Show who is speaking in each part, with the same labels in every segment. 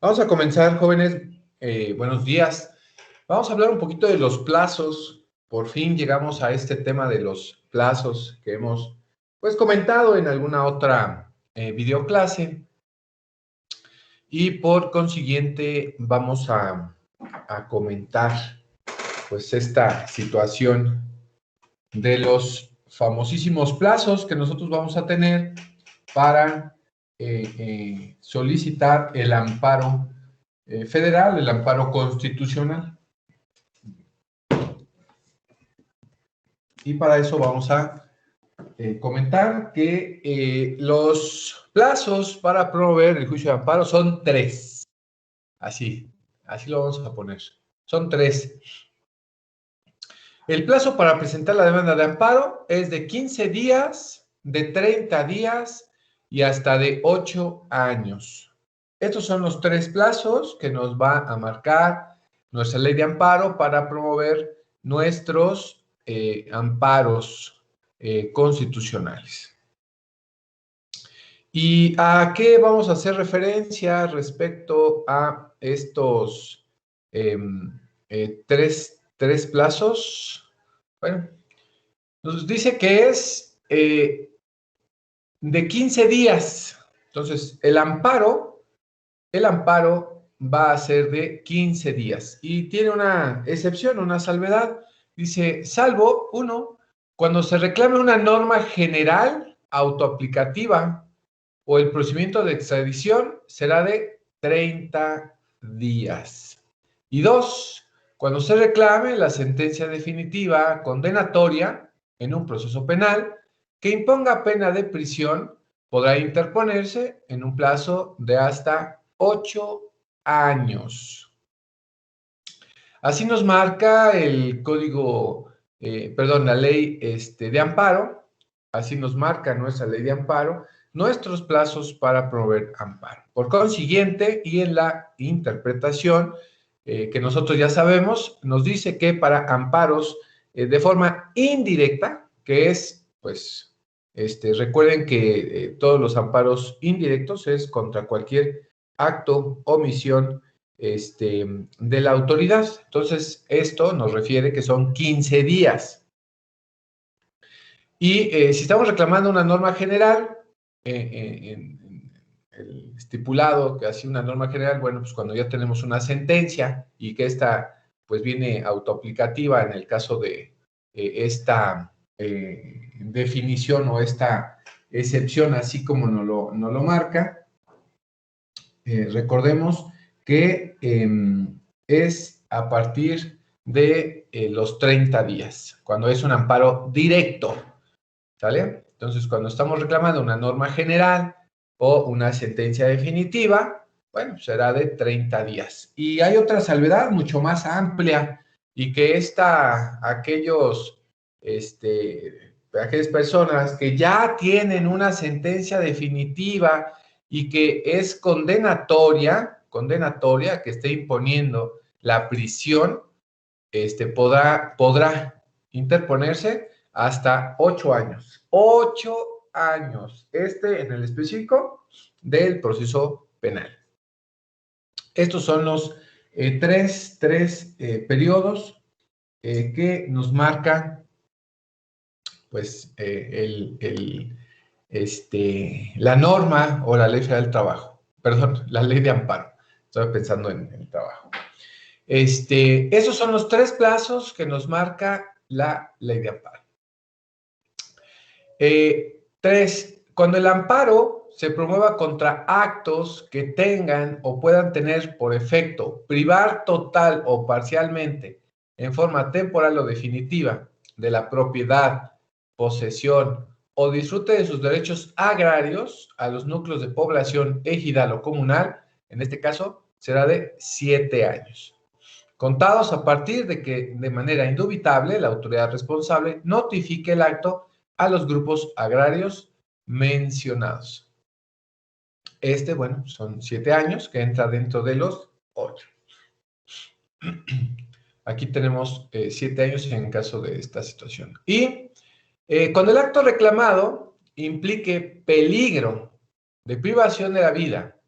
Speaker 1: Vamos a comenzar, jóvenes. Buenos días. Vamos a hablar un poquito de los plazos. Por fin llegamos a este tema de los plazos que hemos comentado en alguna otra videoclase. Y por consiguiente vamos a comentar esta situación de los famosísimos plazos que nosotros vamos a tener para solicitar el amparo federal, el amparo constitucional. Y para eso vamos a comentar que los plazos para promover el juicio de amparo son 3. Así lo vamos a poner. Son 3. El plazo para presentar la demanda de amparo es de 15 días, de 30 días y hasta de 8 años. Estos son los 3 plazos que nos va a marcar nuestra ley de amparo para promover nuestros amparos constitucionales. ¿Y a qué vamos a hacer referencia respecto a estos 3 plazos? Bueno, nos dice que es de 15 días. Entonces, el amparo va a ser de 15 días y tiene una excepción, una salvedad. Dice, salvo, 1, cuando se reclame una norma general autoaplicativa o el procedimiento de extradición será de 30 días. Y 2, cuando se reclame la sentencia definitiva condenatoria en un proceso penal que imponga pena de prisión, podrá interponerse en un plazo de hasta 8 años. Así nos marca el código, la ley de amparo, así nos marca nuestra ley de amparo, nuestros plazos para promover amparo. Por consiguiente, y en la interpretación que nosotros ya sabemos, nos dice que para amparos de forma indirecta, que es, recuerden que todos los amparos indirectos es contra cualquier acto, omisión, de la autoridad. Entonces, esto nos refiere que son 15 días. Y si estamos reclamando una norma general, en el estipulado que hace una norma general, bueno, pues cuando ya tenemos una sentencia y que esta, pues viene autoaplicativa en el caso de esta definición o esta excepción, así como nos lo marca, recordemos que es a partir de los 30 días, cuando es un amparo directo, ¿sale? Entonces, cuando estamos reclamando una norma general o una sentencia definitiva, bueno, será de 30 días. Y hay otra salvedad mucho más amplia y que aquellas personas que ya tienen una sentencia definitiva y que es condenatoria, que esté imponiendo la prisión, podrá interponerse hasta 8 años. 8 años. En el específico del proceso penal. Estos son los tres periodos que nos marcan, la norma o la ley federal del trabajo. Perdón, la ley de amparo. Estaba pensando en el trabajo. Esos son los 3 plazos que nos marca la ley de amparo. 3. Cuando el amparo se promueva contra actos que tengan o puedan tener por efecto privar total o parcialmente, en forma temporal o definitiva, de la propiedad, posesión o disfrute de sus derechos agrarios a los núcleos de población ejidal o comunal, en este caso será de 7 años. Contados a partir de que, de manera indubitable, la autoridad responsable notifique el acto a los grupos agrarios mencionados. Son 7 años que entra dentro de los 8. Aquí tenemos 7 años en caso de esta situación. Y cuando el acto reclamado implique peligro de privación de la vida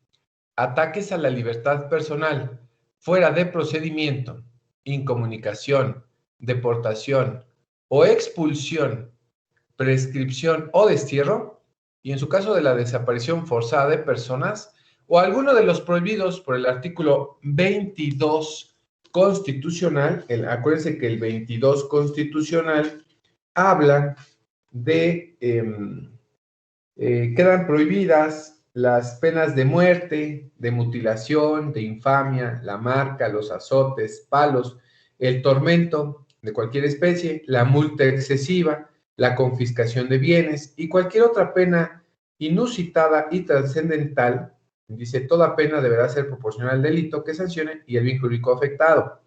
Speaker 1: ataques a la libertad personal fuera de procedimiento, incomunicación, deportación o expulsión, prescripción o destierro, y en su caso de la desaparición forzada de personas o alguno de los prohibidos por el artículo 22 constitucional, acuérdense que el 22 constitucional habla de, quedan prohibidas las penas de muerte, de mutilación, de infamia, la marca, los azotes, palos, el tormento de cualquier especie, la multa excesiva, la confiscación de bienes y cualquier otra pena inusitada y trascendental. Dice, toda pena deberá ser proporcional al delito que sancione y el bien jurídico afectado.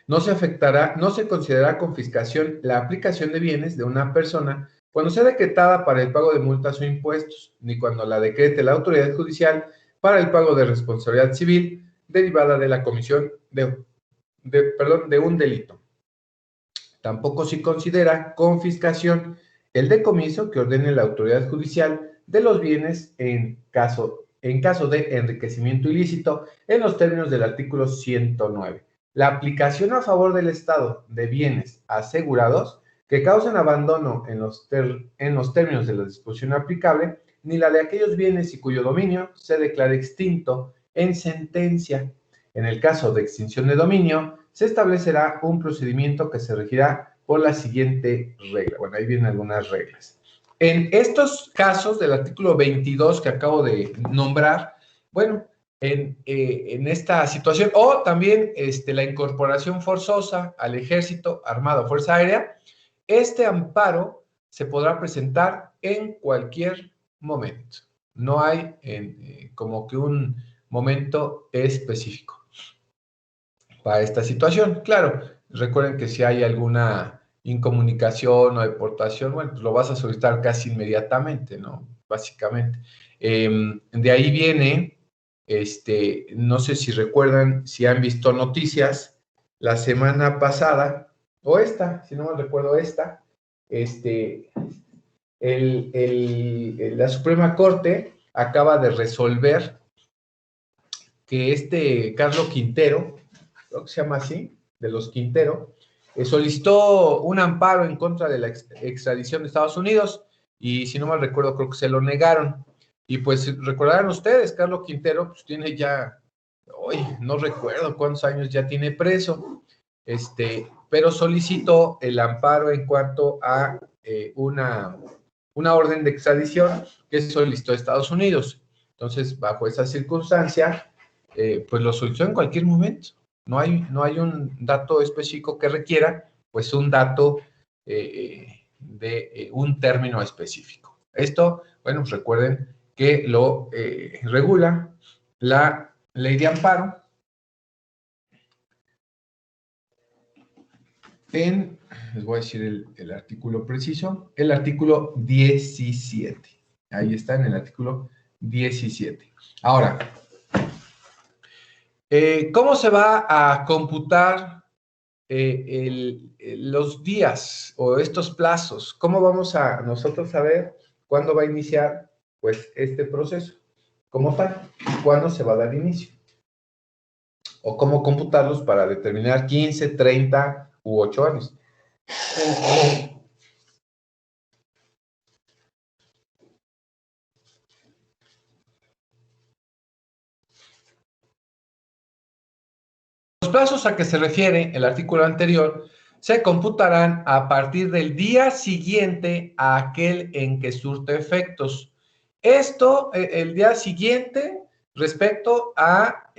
Speaker 1: No se considerará confiscación la aplicación de bienes de una persona cuando sea decretada para el pago de multas o impuestos, ni cuando la decrete la autoridad judicial para el pago de responsabilidad civil derivada de la comisión de un delito. Tampoco se considera confiscación el decomiso que ordene la autoridad judicial de los bienes en caso de enriquecimiento ilícito en los términos del artículo 109. La aplicación a favor del Estado de bienes asegurados que causen abandono en los términos de la disposición aplicable, ni la de aquellos bienes y cuyo dominio se declare extinto en sentencia. En el caso de extinción de dominio, se establecerá un procedimiento que se regirá por la siguiente regla. Bueno, ahí vienen algunas reglas. En estos casos del artículo 22 que acabo de nombrar, bueno, en esta situación, o también la incorporación forzosa al ejército, armado o fuerza aérea, este amparo se podrá presentar en cualquier momento. No hay como que un momento específico para esta situación. Claro, recuerden que si hay alguna incomunicación o deportación, bueno, pues lo vas a solicitar casi inmediatamente, ¿no? Básicamente. De ahí viene, no sé si recuerdan, si han visto noticias, la semana pasada, o esta, si no me recuerdo esta, la Suprema Corte acaba de resolver que Carlos Quintero, creo que se llama así, de los Quintero, solicitó un amparo en contra de la extradición de Estados Unidos y si no mal recuerdo creo que se lo negaron. Y pues recordarán ustedes, Carlos Quintero pues tiene ya, hoy no recuerdo cuántos años ya tiene preso, pero solicitó el amparo en cuanto a una orden de extradición que solicitó Estados Unidos. Entonces, bajo esa circunstancia, pues lo solicitó en cualquier momento. No hay un dato específico que requiera, pues un dato de un término específico. Esto, bueno, pues recuerden que lo regula la ley de amparo les voy a decir el artículo preciso, el artículo 17. Ahí está en el artículo 17. Ahora, ¿cómo se va a computar los días o estos plazos? ¿Cómo vamos a nosotros saber cuándo va a iniciar pues este proceso? ¿Cómo tal? ¿Cuándo se va a dar inicio? O cómo computarlos para determinar 15, 30 u 8 años. Los plazos a que se refiere el artículo anterior se computarán a partir del día siguiente a aquel en que surte efectos. Esto, el día siguiente, respecto a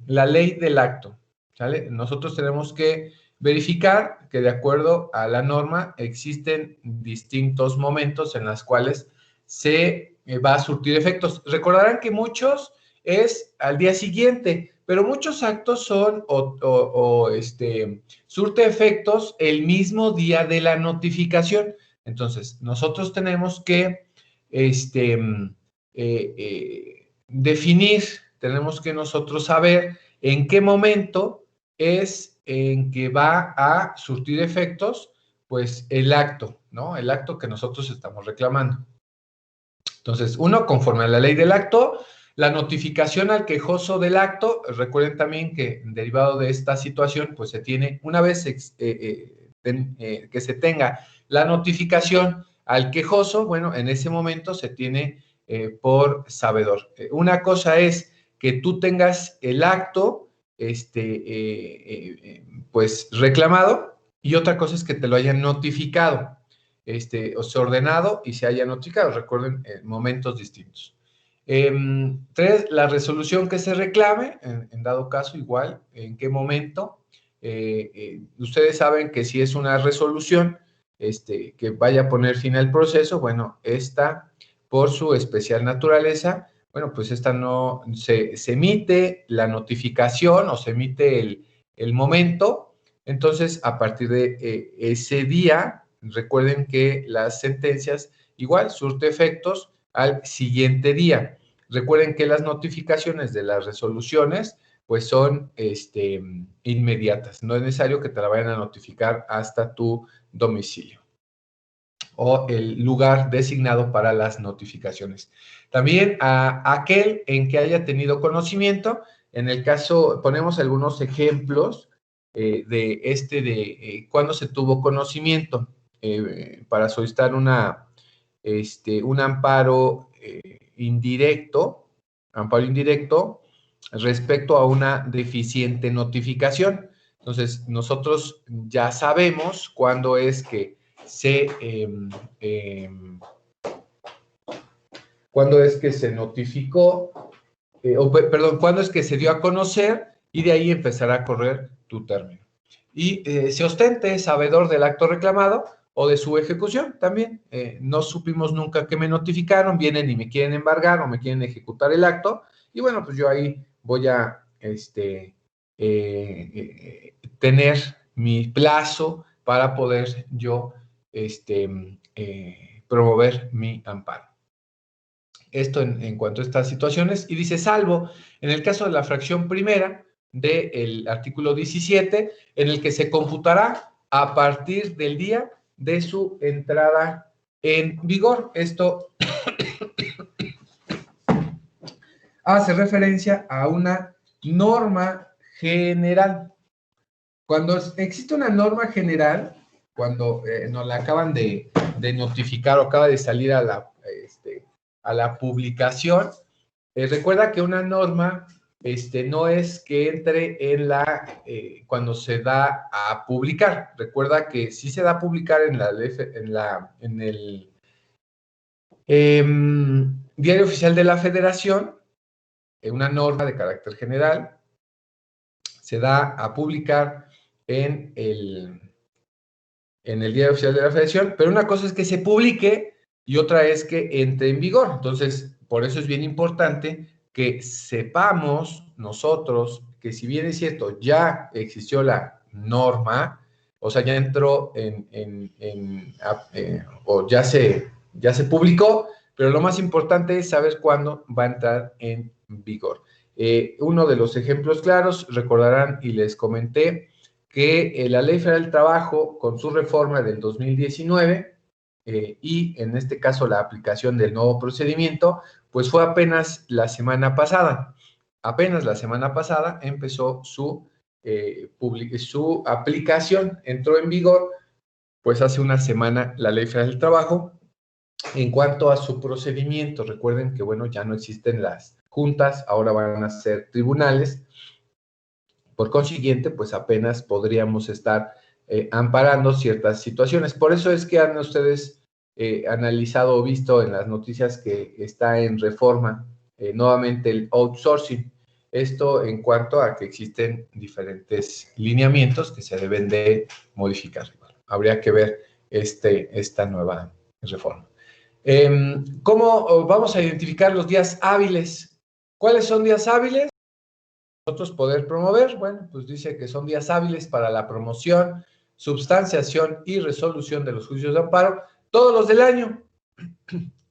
Speaker 1: la ley del acto, ¿sale? Nosotros tenemos que verificar que de acuerdo a la norma existen distintos momentos en los cuales se va a surtir efectos. Recordarán que muchos es al día siguiente, pero muchos actos son surte efectos el mismo día de la notificación. Entonces, nosotros tenemos que definir, tenemos que nosotros saber en qué momento es en que va a surtir efectos, pues el acto, ¿no? El acto que nosotros estamos reclamando. Entonces, uno, conforme a la ley del acto, La notificación al quejoso del acto, recuerden también que derivado de esta situación, pues se tiene, una vez que se tenga la notificación al quejoso, bueno, en ese momento se tiene por sabedor. Una cosa es que tú tengas el acto, pues reclamado, y otra cosa es que te lo hayan notificado, o sea, ordenado y se haya notificado. Recuerden, momentos distintos. 3, la resolución que se reclame, en dado caso, igual, en qué momento. Ustedes saben que si es una resolución que vaya a poner fin al proceso, bueno, esta, por su especial naturaleza, bueno, pues esta no se emite la notificación o se emite el momento. Entonces, a partir de ese día, recuerden que las sentencias igual surte efectos al siguiente día. Recuerden que las notificaciones de las resoluciones pues son inmediatas. No es necesario que te la vayan a notificar hasta tu domicilio o el lugar designado para las notificaciones. También a aquel en que haya tenido conocimiento, en el caso, ponemos algunos ejemplos de cuándo se tuvo conocimiento para solicitar un amparo indirecto respecto a una deficiente notificación. Entonces, nosotros ya sabemos cuándo es que cuándo es que se notificó, perdón, cuándo es que se dio a conocer, y de ahí empezará a correr tu término. Y se ostente sabedor del acto reclamado o de su ejecución también. No supimos nunca que me notificaron, vienen y me quieren embargar o me quieren ejecutar el acto, y bueno, pues yo ahí voy a tener mi plazo para poder yo promover mi amparo. Esto en cuanto a estas situaciones. Y dice, salvo en el caso de la fracción primera del artículo 17, en el que se computará a partir del día de su entrada en vigor. Esto hace referencia a una norma general. Cuando existe una norma general, cuando nos la acaban de notificar o acaba de salir a la publicación, recuerda que una norma no es que entre cuando se da a publicar. Recuerda que sí se da a publicar en el Diario Oficial de la Federación, una norma de carácter general, se da a publicar en el Diario Oficial de la Federación, pero una cosa es que se publique y otra es que entre en vigor. Entonces, por eso es bien importante que sepamos nosotros que, si bien es cierto, ya existió la norma, o sea, ya entró o ya se publicó, pero lo más importante es saber cuándo va a entrar en vigor. Uno de los ejemplos claros, recordarán y les comenté, que la Ley Federal del Trabajo, con su reforma del 2019, y en este caso la aplicación del nuevo procedimiento, pues fue apenas la semana pasada. Apenas la semana pasada empezó su aplicación, entró en vigor, pues hace una semana la Ley Federal del Trabajo. En cuanto a su procedimiento, recuerden que, bueno, ya no existen las juntas, ahora van a ser tribunales. Por consiguiente, pues apenas podríamos estar amparando ciertas situaciones. Por eso es que han ustedes analizado o visto en las noticias que está en reforma nuevamente el outsourcing. Esto en cuanto a que existen diferentes lineamientos que se deben de modificar. Habría que ver esta nueva reforma. ¿Cómo vamos a identificar los días hábiles? ¿Cuáles son días hábiles? Nosotros poder promover, bueno, pues dice que son días hábiles para la promoción, substanciación y resolución de los juicios de amparo, todos los del año.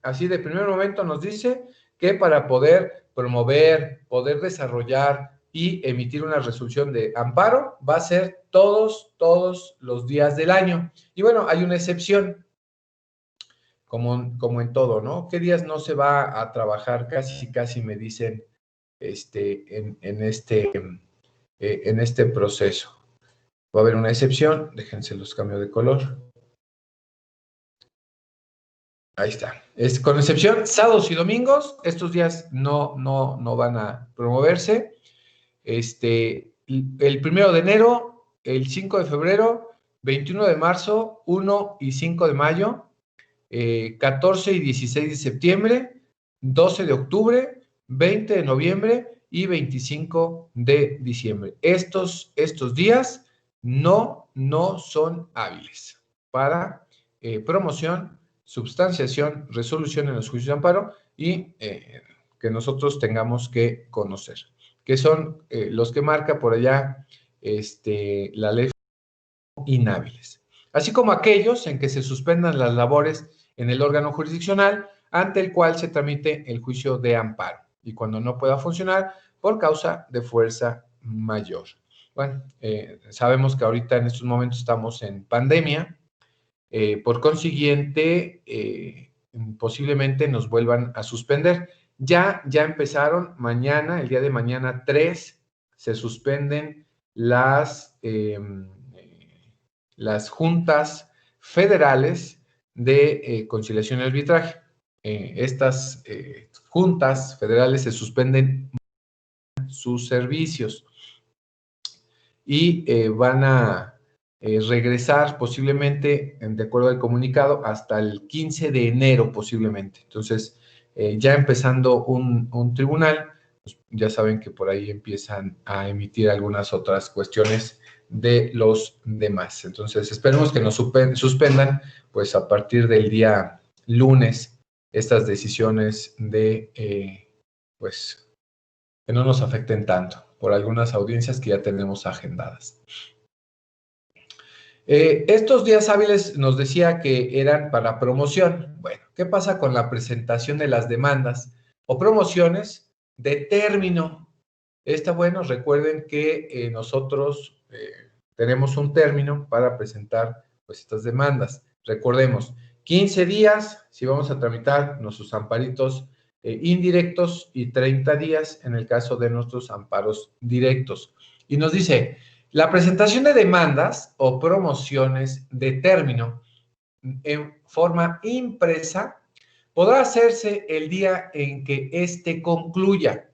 Speaker 1: Así de primer momento nos dice que para poder promover, poder desarrollar y emitir una resolución de amparo va a ser todos los días del año. Y bueno, hay una excepción. como en todo, ¿no? ¿Qué días no se va a trabajar? Casi me dicen en este proceso. Va a haber una excepción, déjense los cambio de color. Ahí está. Con excepción, sábados y domingos, estos días no van a promoverse. El 1 de enero, el 5 de febrero, 21 de marzo, 1 y 5 de mayo, 14 y 16 de septiembre, 12 de octubre, 20 de noviembre y 25 de diciembre. Estos días no son hábiles para promoción, substanciación, resolución en los juicios de amparo y que nosotros tengamos que conocer, que son los que marca por allá la ley inhábiles, así como aquellos en que se suspendan las labores en el órgano jurisdiccional ante el cual se tramite el juicio de amparo y cuando no pueda funcionar por causa de fuerza mayor. Bueno, sabemos que ahorita en estos momentos estamos en pandemia, por consiguiente, posiblemente nos vuelvan a suspender. Ya empezaron mañana, el día de mañana 3, se suspenden las juntas federales de conciliación y arbitraje. Estas juntas federales se suspenden sus servicios y van a regresar posiblemente, de acuerdo al comunicado, hasta el 15 de enero posiblemente. Entonces, ya empezando un tribunal, pues ya saben que por ahí empiezan a emitir algunas otras cuestiones de los demás. Entonces, esperemos que nos suspendan, pues a partir del día lunes, estas decisiones de, pues, que no nos afecten tanto por algunas audiencias que ya tenemos agendadas. Estos días hábiles nos decía que eran para promoción. Bueno, ¿qué pasa con la presentación de las demandas o promociones de término? Bueno, recuerden que nosotros tenemos un término para presentar pues estas demandas. Recordemos, 15 días si vamos a tramitar nuestros amparitos indirectos y 30 días en el caso de nuestros amparos directos. Y nos dice, la presentación de demandas o promociones de término en forma impresa podrá hacerse el día en que éste concluya,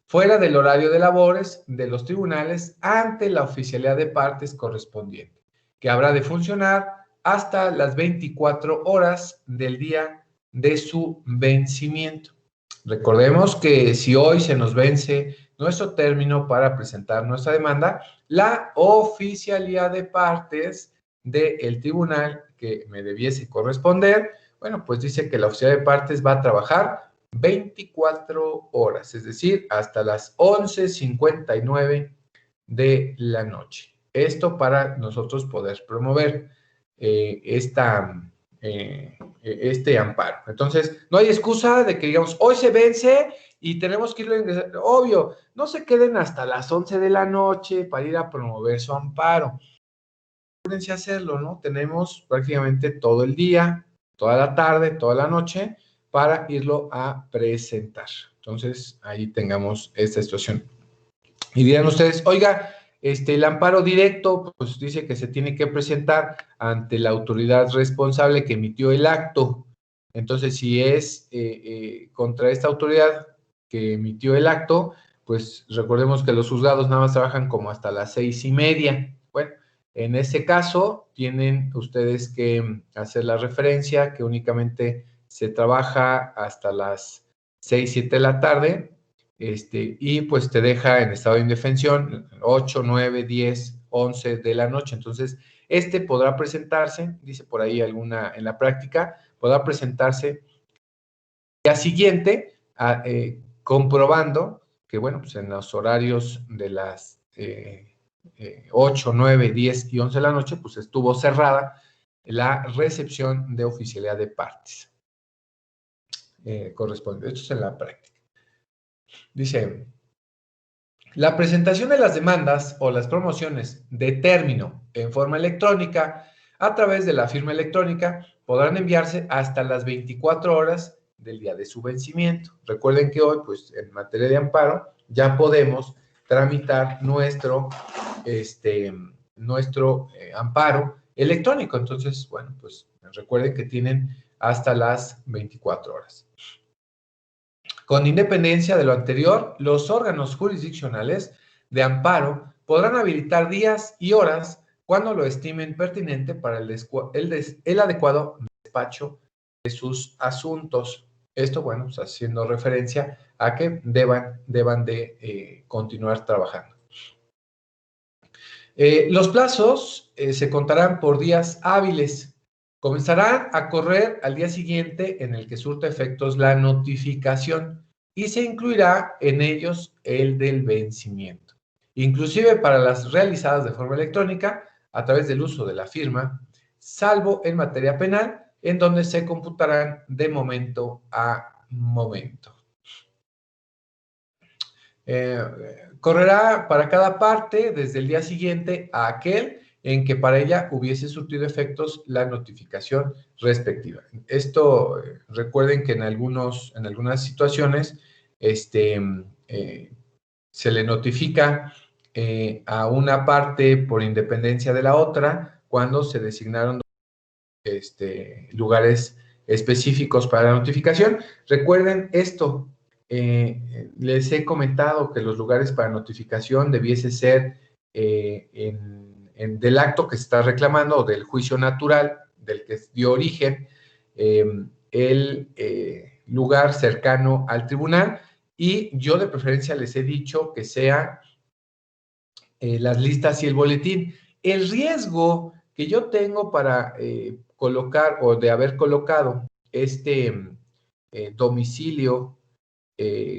Speaker 1: fuera del horario de labores de los tribunales ante la oficialidad de partes correspondiente, que habrá de funcionar hasta las 24 horas del día de su vencimiento. Recordemos que si hoy se nos vence nuestro término para presentar nuestra demanda, la oficialidad de partes del tribunal que me debiese corresponder, bueno, pues dice que la oficialidad de partes va a trabajar 24 horas, es decir, hasta las 11:59 de la noche. Esto para nosotros poder promover este amparo. Entonces, no hay excusa de que digamos, hoy se vence y tenemos que irlo a ingresar. Obvio, no se queden hasta las 11 de la noche para ir a promover su amparo. Apúrense a hacerlo, ¿no? Tenemos prácticamente todo el día, toda la tarde, toda la noche para irlo a presentar. Entonces, ahí tengamos esta situación. Y dirán ustedes, oiga, el amparo directo, pues dice que se tiene que presentar ante la autoridad responsable que emitió el acto. Entonces, si es contra esta autoridad que emitió el acto, pues recordemos que los juzgados nada más trabajan como hasta las 6:30. Bueno, en ese caso, tienen ustedes que hacer la referencia que únicamente se trabaja hasta las 6, 7 de la tarde, y pues te deja en estado de indefensión 8, 9, 10, 11 de la noche. Entonces, podrá presentarse, dice por ahí alguna en la práctica, podrá presentarse el día siguiente, comprobando que, bueno, pues en los horarios de las 8, 9, 10 y 11 de la noche, pues estuvo cerrada la recepción de oficialidad de partes. Corresponde. Esto es en la práctica. Dice, la presentación de las demandas o las promociones de término en forma electrónica a través de la firma electrónica podrán enviarse hasta las 24 horas del día de su vencimiento. Recuerden que hoy, pues, en materia de amparo, ya podemos tramitar nuestro amparo electrónico. Entonces, bueno, pues recuerden que tienen hasta las 24 horas. Con independencia de lo anterior, los órganos jurisdiccionales de amparo podrán habilitar días y horas cuando lo estimen pertinente para el adecuado despacho de sus asuntos. Esto, bueno, pues haciendo referencia a que deban de continuar trabajando. Los plazos se contarán por días hábiles. Comenzarán a correr al día siguiente en el que surta efectos la notificación y se incluirá en ellos el del vencimiento. Inclusive para las realizadas de forma electrónica a través del uso de la firma, salvo en materia penal, en donde se computarán de momento a momento. Correrá para cada parte desde el día siguiente a aquel en que para ella hubiese surtido efectos la notificación respectiva. Esto, recuerden que en algunas situaciones se le notifica a una parte por independencia de la otra cuando se designaron lugares específicos para la notificación. Recuerden esto, les he comentado que los lugares para notificación debiese ser del acto que se está reclamando o del juicio natural del que dio origen el lugar cercano al tribunal, y yo de preferencia les he dicho que sea las listas y el boletín. El riesgo que yo tengo para colocar o de haber colocado domicilio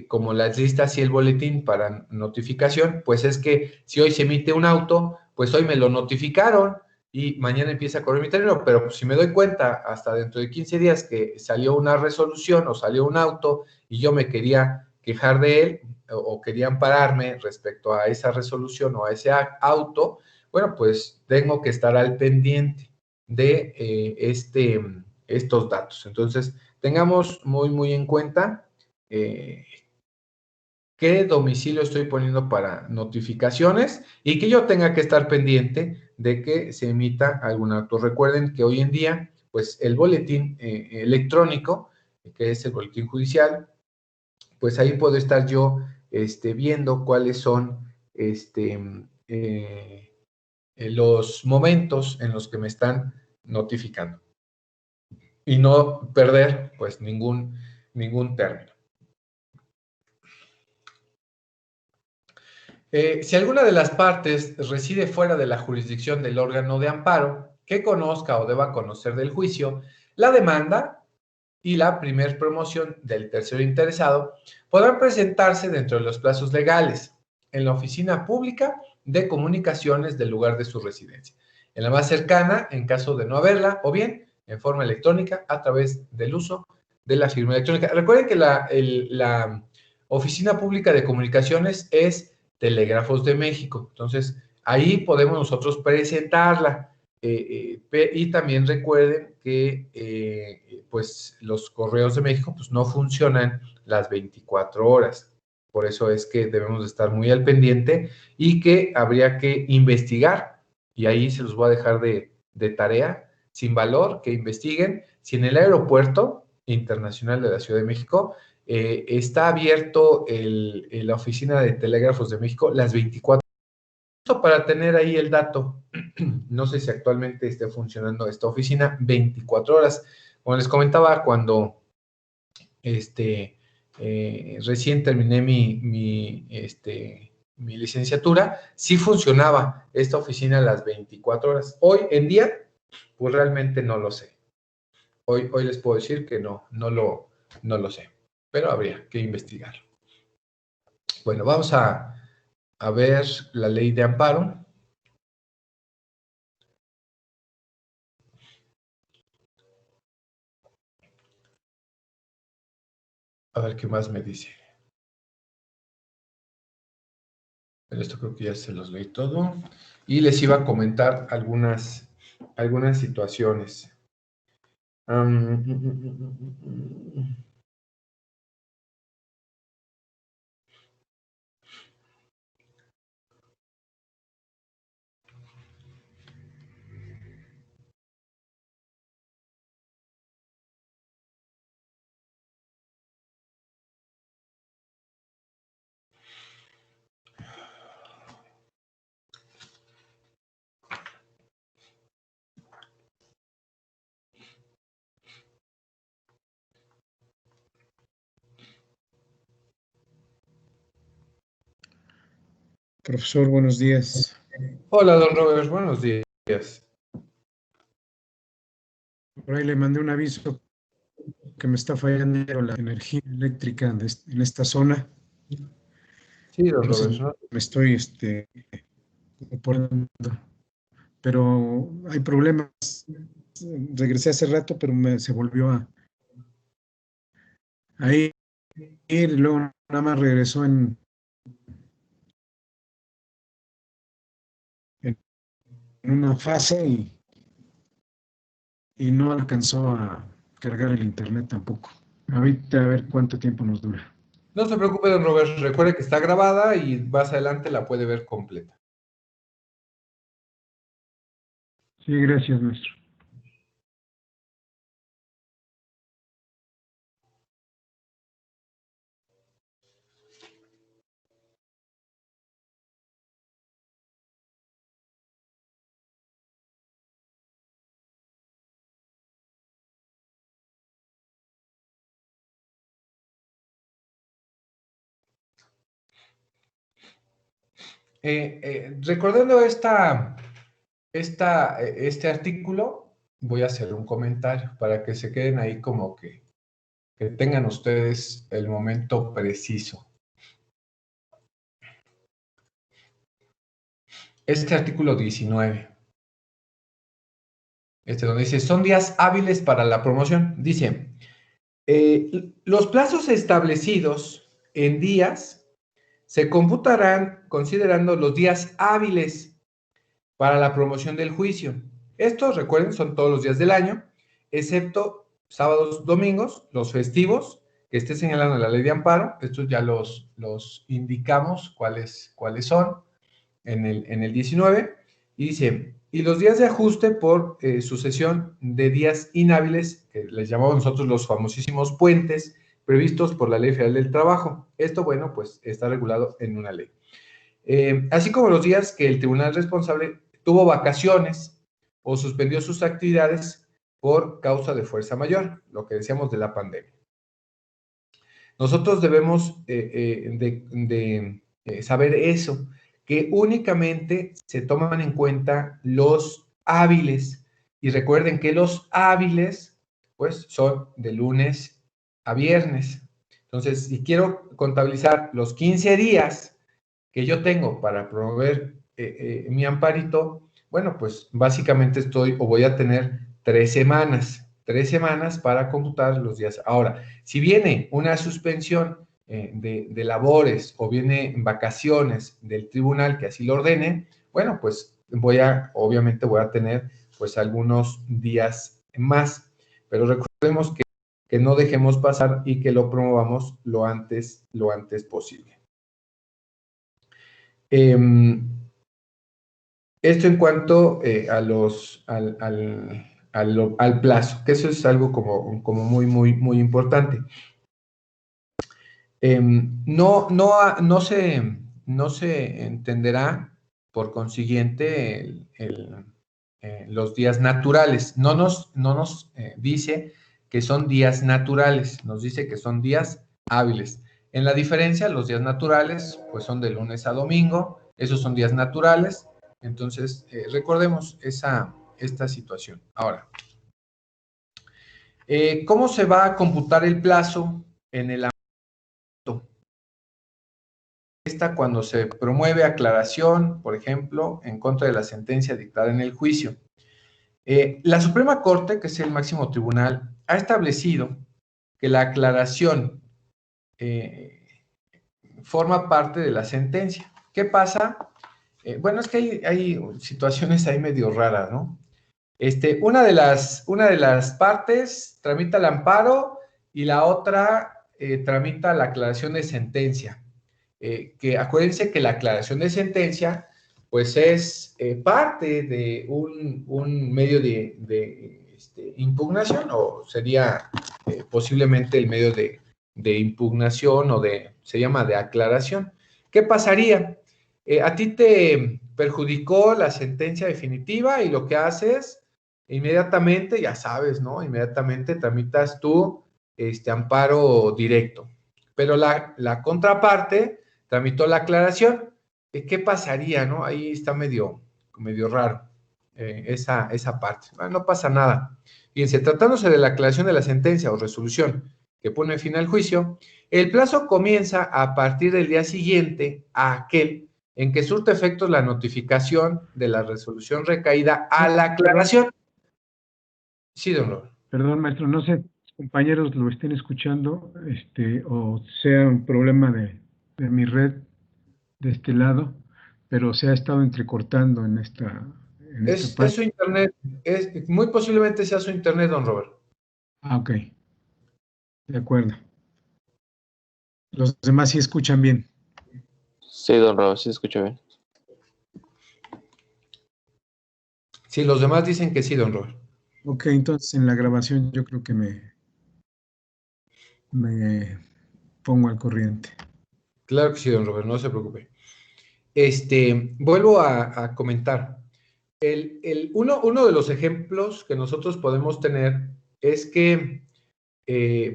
Speaker 1: como las listas y el boletín para notificación, pues es que si hoy se emite un auto, pues hoy me lo notificaron y mañana empieza a correr mi término, pero pues si me doy cuenta hasta dentro de 15 días que salió una resolución o salió un auto y yo me quería quejar de él o quería ampararme respecto a esa resolución o a ese auto, bueno, pues tengo que estar al pendiente de estos datos. Entonces, tengamos muy en cuenta qué domicilio estoy poniendo para notificaciones y que yo tenga que estar pendiente de que se emita algún acto. Recuerden que hoy en día, pues el boletín electrónico, que es el boletín judicial, pues ahí puedo estar yo viendo cuáles son los momentos en los que me están notificando y no perder pues ningún término. Si alguna de las partes reside fuera de la jurisdicción del órgano de amparo que conozca o deba conocer del juicio, la demanda y la primer promoción del tercero interesado podrán presentarse dentro de los plazos legales en la oficina pública de comunicaciones del lugar de su residencia, en la más cercana en caso de no haberla, o bien en forma electrónica a través del uso de la firma electrónica. Recuerden que la oficina pública de comunicaciones es Telégrafos de México, entonces ahí podemos nosotros presentarla. Y también recuerden que pues los correos de México pues no funcionan las 24 horas. Por eso es que debemos de estar muy al pendiente y que habría que investigar. Y ahí se los voy a dejar de tarea, sin valor, que investiguen si en el aeropuerto internacional de la Ciudad de México está abierto la oficina de Telégrafos de México las 24 horas, para tener ahí el dato. No sé si actualmente esté funcionando esta oficina 24 horas. Como les comentaba, cuando recién terminé mi licenciatura, sí funcionaba esta oficina las 24 horas. Hoy en día, pues realmente no lo sé. Hoy les puedo decir que no lo sé, pero habría que investigar. Bueno, vamos a ver la ley de amparo. A ver qué más me dice. Pero esto creo que ya se los leí todo. Y les iba a comentar algunas situaciones.
Speaker 2: Profesor, buenos días.
Speaker 1: Hola, don Robert, buenos días.
Speaker 2: Por ahí le mandé un aviso que me está fallando la energía eléctrica en esta zona.
Speaker 1: Sí, don
Speaker 2: Entonces
Speaker 1: Robert, ¿no?
Speaker 2: me estoy poniendo, pero hay problemas. Regresé hace rato, pero se volvió a ir y luego nada más regresó en una fase y no alcanzó a cargar el internet tampoco. Ahorita a ver cuánto tiempo nos dura.
Speaker 1: No se preocupe, don Robert, recuerde que está grabada y más adelante la puede ver completa.
Speaker 2: Sí, gracias, maestro.
Speaker 1: Recordando este artículo, voy a hacer un comentario para que se queden ahí como que tengan ustedes el momento preciso. Este artículo 19, donde dice, son días hábiles para la promoción. Dice, los plazos establecidos en días se computarán considerando los días hábiles para la promoción del juicio. Estos, recuerden, son todos los días del año, excepto sábados, domingos, los festivos, que esté señalando la ley de amparo. Estos ya los indicamos cuáles son en el 19. Y dice, y los días de ajuste por sucesión de días inhábiles, que les llamamos nosotros los famosísimos puentes, previstos por la Ley Federal del Trabajo. Esto, bueno, pues está regulado en una ley. Así como los días que el tribunal responsable tuvo vacaciones o suspendió sus actividades por causa de fuerza mayor, lo que decíamos de la pandemia. Nosotros debemos saber eso, que únicamente se toman en cuenta los hábiles. Y recuerden que los hábiles, pues, son de lunes a viernes. Entonces, si quiero contabilizar los 15 días que yo tengo para promover mi amparito, bueno, pues básicamente voy a tener 3 semanas para computar los días. Ahora, si viene una suspensión de labores o viene vacaciones del tribunal que así lo ordene, bueno, pues obviamente voy a tener pues algunos días más, pero recordemos que no dejemos pasar y que lo promovamos lo antes posible. Esto en cuanto al plazo, que eso es algo como muy importante. No se entenderá, por consiguiente, los días naturales. No nos dice que son días naturales, nos dice que son días hábiles. En la diferencia, los días naturales, pues son de lunes a domingo, esos son días naturales. Entonces, recordemos esta situación. Ahora, ¿cómo se va a computar el plazo en el ámbito? Cuando se promueve aclaración, por ejemplo, en contra de la sentencia dictada en el juicio. La Suprema Corte, que es el máximo tribunal, ha establecido que la aclaración forma parte de la sentencia. ¿Qué pasa? Bueno, es que hay situaciones ahí medio raras, ¿no? Una de las partes tramita el amparo y la otra tramita la aclaración de sentencia. Que acuérdense que la aclaración de sentencia, pues es parte de un medio de impugnación, o sería posiblemente el medio de impugnación se llama de aclaración. ¿Qué pasaría? A ti te perjudicó la sentencia definitiva y lo que haces inmediatamente, ya sabes, ¿no? Inmediatamente tramitas tu amparo directo. Pero la contraparte tramitó la aclaración. ¿Qué pasaría, no? Ahí está medio raro esa parte. No pasa nada. Fíjense, tratándose de la aclaración de la sentencia o resolución que pone fin al juicio, el plazo comienza a partir del día siguiente a aquel en que surte efectos la notificación de la resolución recaída a la aclaración. Sí, don Robert.
Speaker 2: Perdón, maestro, no sé, compañeros lo estén escuchando, o sea un problema de mi red de este lado, pero se ha estado entrecortando en esta
Speaker 1: Es
Speaker 2: parte.
Speaker 1: su internet, muy posiblemente sea su internet, don Robert.
Speaker 2: Ah, ok, de acuerdo. Los demás sí escuchan bien.
Speaker 3: Sí, don Raúl, sí se escucha bien.
Speaker 1: Sí, los demás dicen que sí, don Robert.
Speaker 2: Ok, entonces en la grabación yo creo que me pongo al corriente.
Speaker 1: Claro que sí, don Robert, no se preocupe. Vuelvo a comentar. Uno de los ejemplos que nosotros podemos tener es que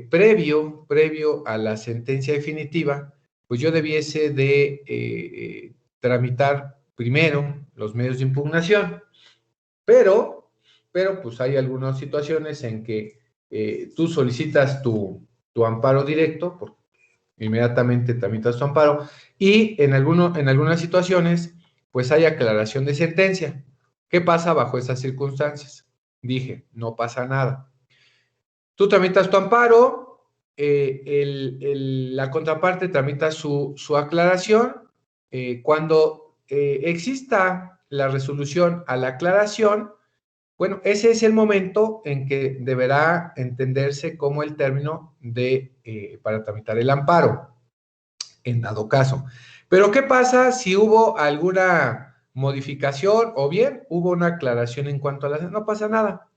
Speaker 1: previo a la sentencia definitiva, pues yo debiese de tramitar primero los medios de impugnación, pero pues hay algunas situaciones en que tú solicitas tu amparo directo, porque inmediatamente tramitas tu amparo, y en algunas situaciones, pues hay aclaración de sentencia. ¿Qué pasa bajo esas circunstancias? Dije, no pasa nada. Tú tramitas tu amparo, la contraparte tramita su aclaración. Cuando exista la resolución a la aclaración, bueno, ese es el momento en que deberá entenderse como el término para tramitar el amparo, en dado caso. Pero, ¿qué pasa si hubo alguna modificación o bien hubo una aclaración en cuanto a la... No pasa nada.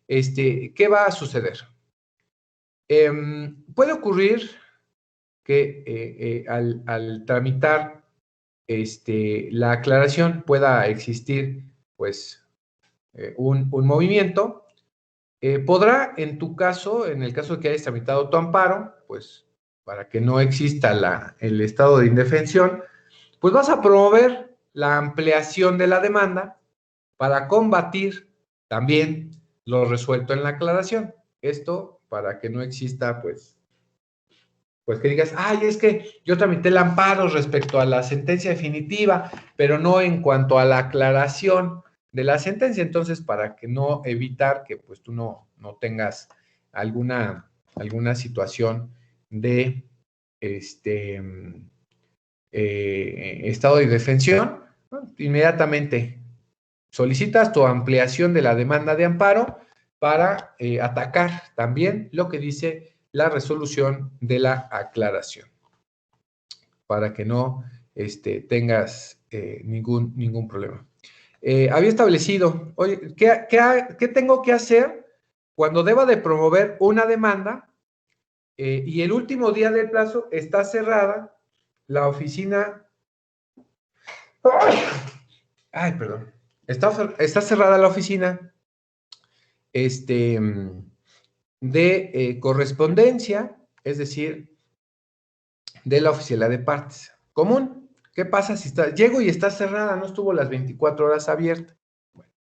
Speaker 1: ¿Qué va a suceder? Puede ocurrir que al tramitar la aclaración pueda existir, pues, un movimiento. Podrá, en tu caso, en el caso de que hayas tramitado tu amparo, pues, para que no exista el estado de indefensión, pues vas a promover la ampliación de la demanda para combatir también lo resuelto en la aclaración. Esto para que no exista, pues que digas, ay, es que yo tramité el amparo respecto a la sentencia definitiva, pero no en cuanto a la aclaración de la sentencia. Entonces, para que no evitar que pues tú no tengas alguna situación de estado de indefensión, ¿no? Inmediatamente solicitas tu ampliación de la demanda de amparo para atacar también lo que dice la resolución de la aclaración, para que no tengas ningún problema. Había establecido, oye, ¿qué tengo que hacer cuando deba de promover una demanda y el último día del plazo está cerrada la oficina? Ay, perdón. Está cerrada la oficina de correspondencia, es decir, de la oficialidad de partes común. ¿Qué pasa si llego y está cerrada, no estuvo las 24 horas abierta? Bueno,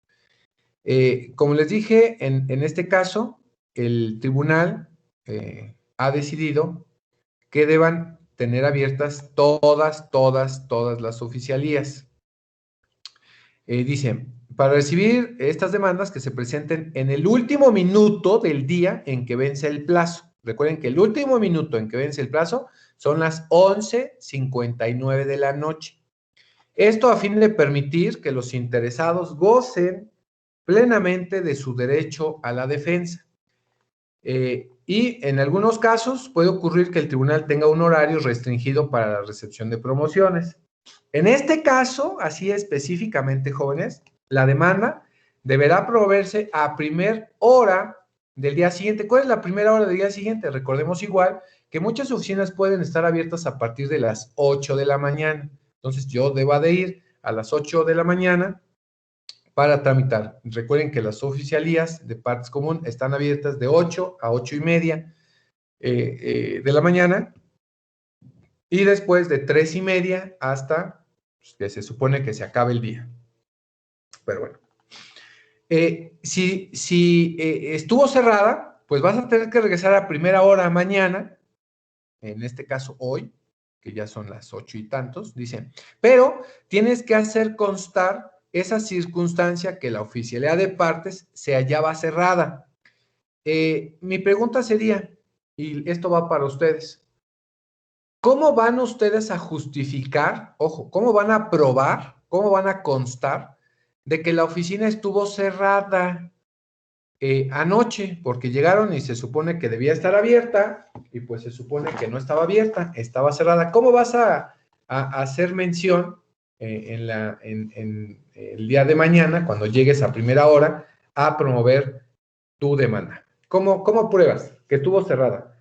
Speaker 1: como les dije, en este caso, el tribunal ha decidido que deban tener abiertas todas las oficialías. Dice, para recibir estas demandas que se presenten en el último minuto del día en que vence el plazo. Recuerden que el último minuto en que vence el plazo son las 11:59 de la noche. Esto a fin de permitir que los interesados gocen plenamente de su derecho a la defensa. Y en algunos casos puede ocurrir que el tribunal tenga un horario restringido para la recepción de promociones. En este caso, así específicamente, jóvenes, la demanda deberá promoverse a primera hora del día siguiente. ¿Cuál es la primera hora del día siguiente? Recordemos igual que muchas oficinas pueden estar abiertas a partir de las 8 de la mañana. Entonces, yo debo de ir a las 8 de la mañana para tramitar. Recuerden que las oficialías de partes común están abiertas de 8 a 8:30 de la mañana y después de 3:30 hasta que se supone que se acabe el día. Pero bueno. Si estuvo cerrada, pues vas a tener que regresar a primera hora mañana, en este caso hoy, que ya son las 8 y tantos, dicen, pero tienes que hacer constar esa circunstancia que la oficialidad de partes se hallaba cerrada. Mi pregunta sería, y esto va para ustedes, ¿cómo van ustedes a justificar, ojo, cómo van a probar, cómo van a constar de que la oficina estuvo cerrada anoche? Porque llegaron y se supone que debía estar abierta y pues se supone que no estaba abierta, estaba cerrada. ¿Cómo vas a hacer mención en el día de mañana, cuando llegues a primera hora, a promover tu demanda? ¿Cómo pruebas que estuvo cerrada?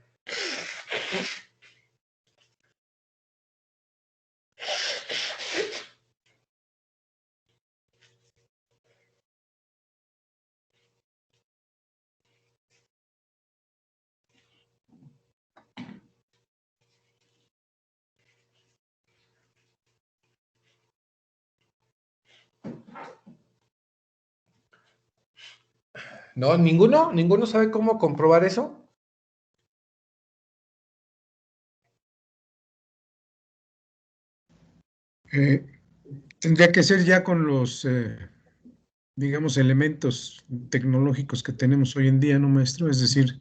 Speaker 1: ¿No? ¿Ninguno sabe cómo comprobar eso?
Speaker 2: Tendría que ser ya con los, digamos, elementos tecnológicos que tenemos hoy en día, ¿no, maestro? Es decir,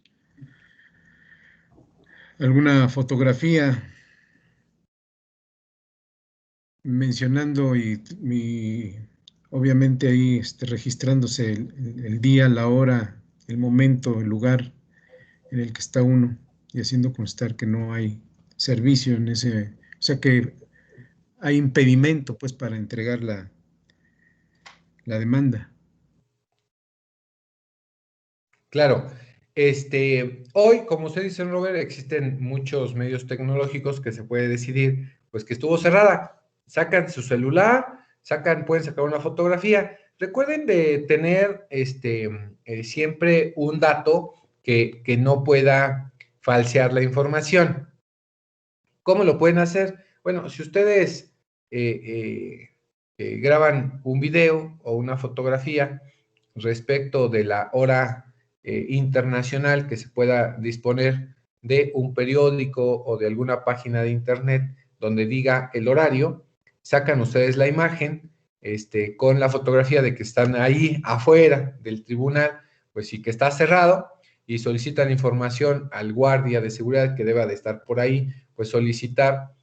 Speaker 2: alguna fotografía mencionando y obviamente ahí registrándose el día, la hora, el momento, el lugar en el que está uno y haciendo constar que no hay servicio en ese, o sea que hay impedimento pues para entregar la demanda.
Speaker 1: Claro. Hoy, como usted dice, Robert, existen muchos medios tecnológicos que se puede decidir, pues que estuvo cerrada. Sacan su celular, pueden sacar una fotografía. Recuerden de tener siempre un dato que no pueda falsear la información. ¿Cómo lo pueden hacer? Bueno, si ustedes graban un video o una fotografía respecto de la hora internacional que se pueda disponer de un periódico o de alguna página de internet donde diga el horario, sacan ustedes la imagen con la fotografía de que están ahí afuera del tribunal, pues sí que está cerrado, y solicitan información al guardia de seguridad que deba de estar por ahí, pues solicitar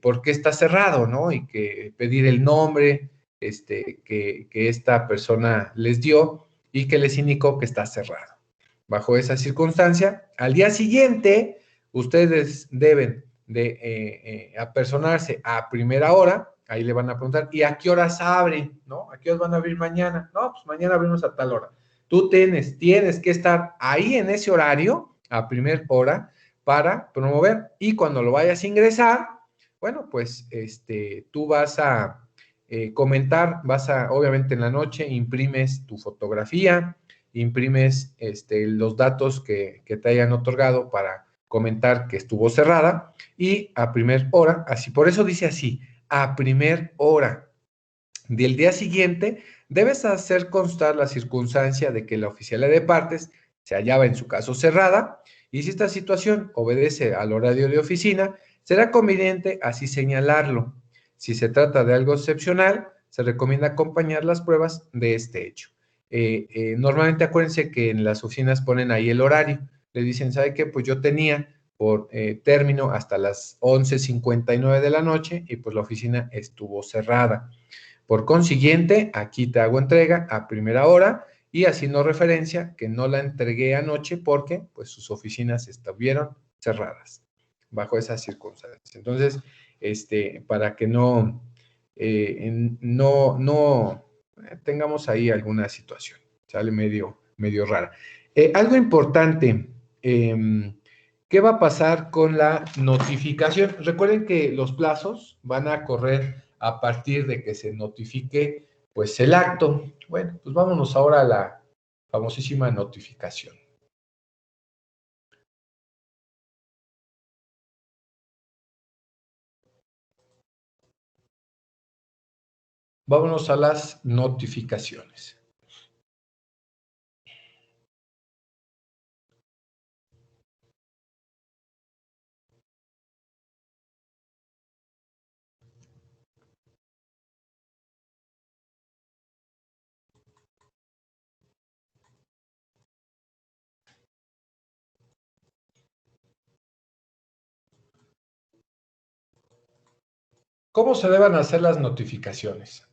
Speaker 1: por qué está cerrado, ¿no? Y que pedir el nombre que esta persona les dio y que les indicó que está cerrado. Bajo esa circunstancia, al día siguiente, ustedes deben de apersonarse a primera hora. Ahí le van a preguntar, ¿y a qué horas abren? ¿No? ¿A qué horas van a abrir mañana? No, pues mañana abrimos a tal hora. Tú tienes que estar ahí en ese horario, a primera hora, para promover. Y cuando lo vayas a ingresar, bueno, pues tú vas a comentar, obviamente en la noche, imprimes tu fotografía, imprimes los datos que te hayan otorgado para comentar que estuvo cerrada, y a primer hora, así, por eso dice así, a primer hora del día siguiente, debes hacer constar la circunstancia de que la oficialía de partes se hallaba en su caso cerrada, y si esta situación obedece al horario de oficina, será conveniente así señalarlo. Si se trata de algo excepcional, se recomienda acompañar las pruebas de este hecho. Normalmente acuérdense que en las oficinas ponen ahí el horario. Le dicen, ¿sabe qué? Pues yo tenía por término hasta las 11:59 de la noche y pues la oficina estuvo cerrada. Por consiguiente, aquí te hago entrega a primera hora y haciendo referencia que no la entregué anoche porque pues sus oficinas estuvieron cerradas bajo esas circunstancias. Entonces, para que no tengamos ahí alguna situación, sale medio rara. Algo importante, ¿qué va a pasar con la notificación? Recuerden que los plazos van a correr a partir de que se notifique pues el acto. Bueno, pues vámonos ahora a la famosísima notificación. Vámonos a las notificaciones. ¿Cómo se deben hacer las notificaciones?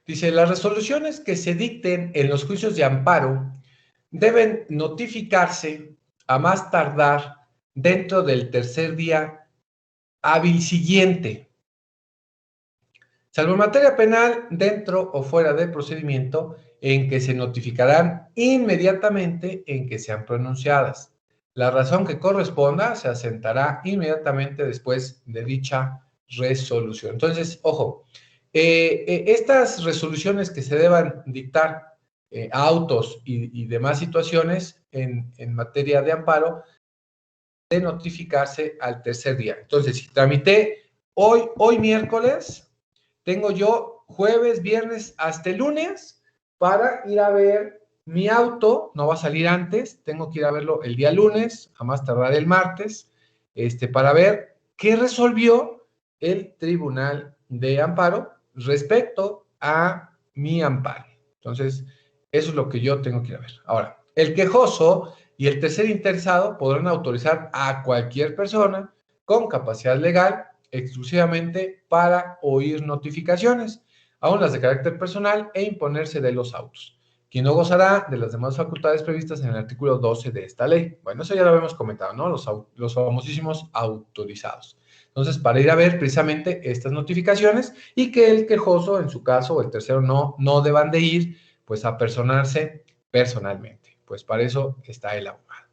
Speaker 1: Dice, las resoluciones que se dicten en los juicios de amparo deben notificarse a más tardar dentro del tercer día hábil siguiente. Salvo en materia penal, dentro o fuera del procedimiento, en que se notificarán inmediatamente en que sean pronunciadas. La razón que corresponda se asentará inmediatamente después de dicha resolución. Entonces, ojo, estas resoluciones que se deban dictar, autos y demás situaciones en materia de amparo, de notificarse al tercer día. Entonces, si tramité hoy miércoles, tengo yo jueves, viernes, hasta el lunes para ir a ver mi auto. No va a salir antes, tengo que ir a verlo el día lunes, a más tardar el martes, para ver qué resolvió el Tribunal de Amparo respecto a mi amparo. Entonces, eso es lo que yo tengo que ir a ver. Ahora, el quejoso y el tercer interesado podrán autorizar a cualquier persona con capacidad legal exclusivamente para oír notificaciones, aun las de carácter personal, e imponerse de los autos, quien no gozará de las demás facultades previstas en el artículo 12 de esta ley. Bueno, eso ya lo habíamos comentado, ¿no? Los famosísimos autorizados. Entonces, para ir a ver precisamente estas notificaciones y que el quejoso, en su caso, o el tercero, no deban de ir, pues, a personarse personalmente. Pues para eso está el abogado.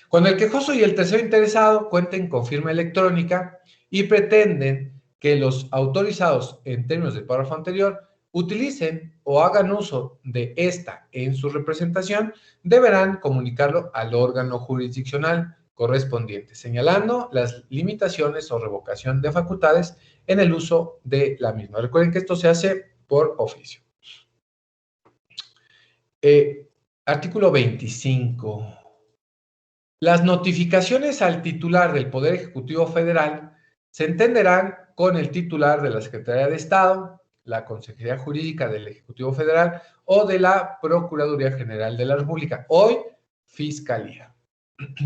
Speaker 1: Cuando el quejoso y el tercero interesado cuenten con firma electrónica y pretenden que los autorizados en términos del párrafo anterior utilicen o hagan uso de esta en su representación, deberán comunicarlo al órgano jurisdiccional correspondiente, señalando las limitaciones o revocación de facultades en el uso de la misma. Recuerden que esto se hace por oficio. Artículo 25. Las notificaciones al titular del Poder Ejecutivo Federal se entenderán con el titular de la Secretaría de Estado, la Consejería Jurídica del Ejecutivo Federal o de la Procuraduría General de la República. Hoy, Fiscalía.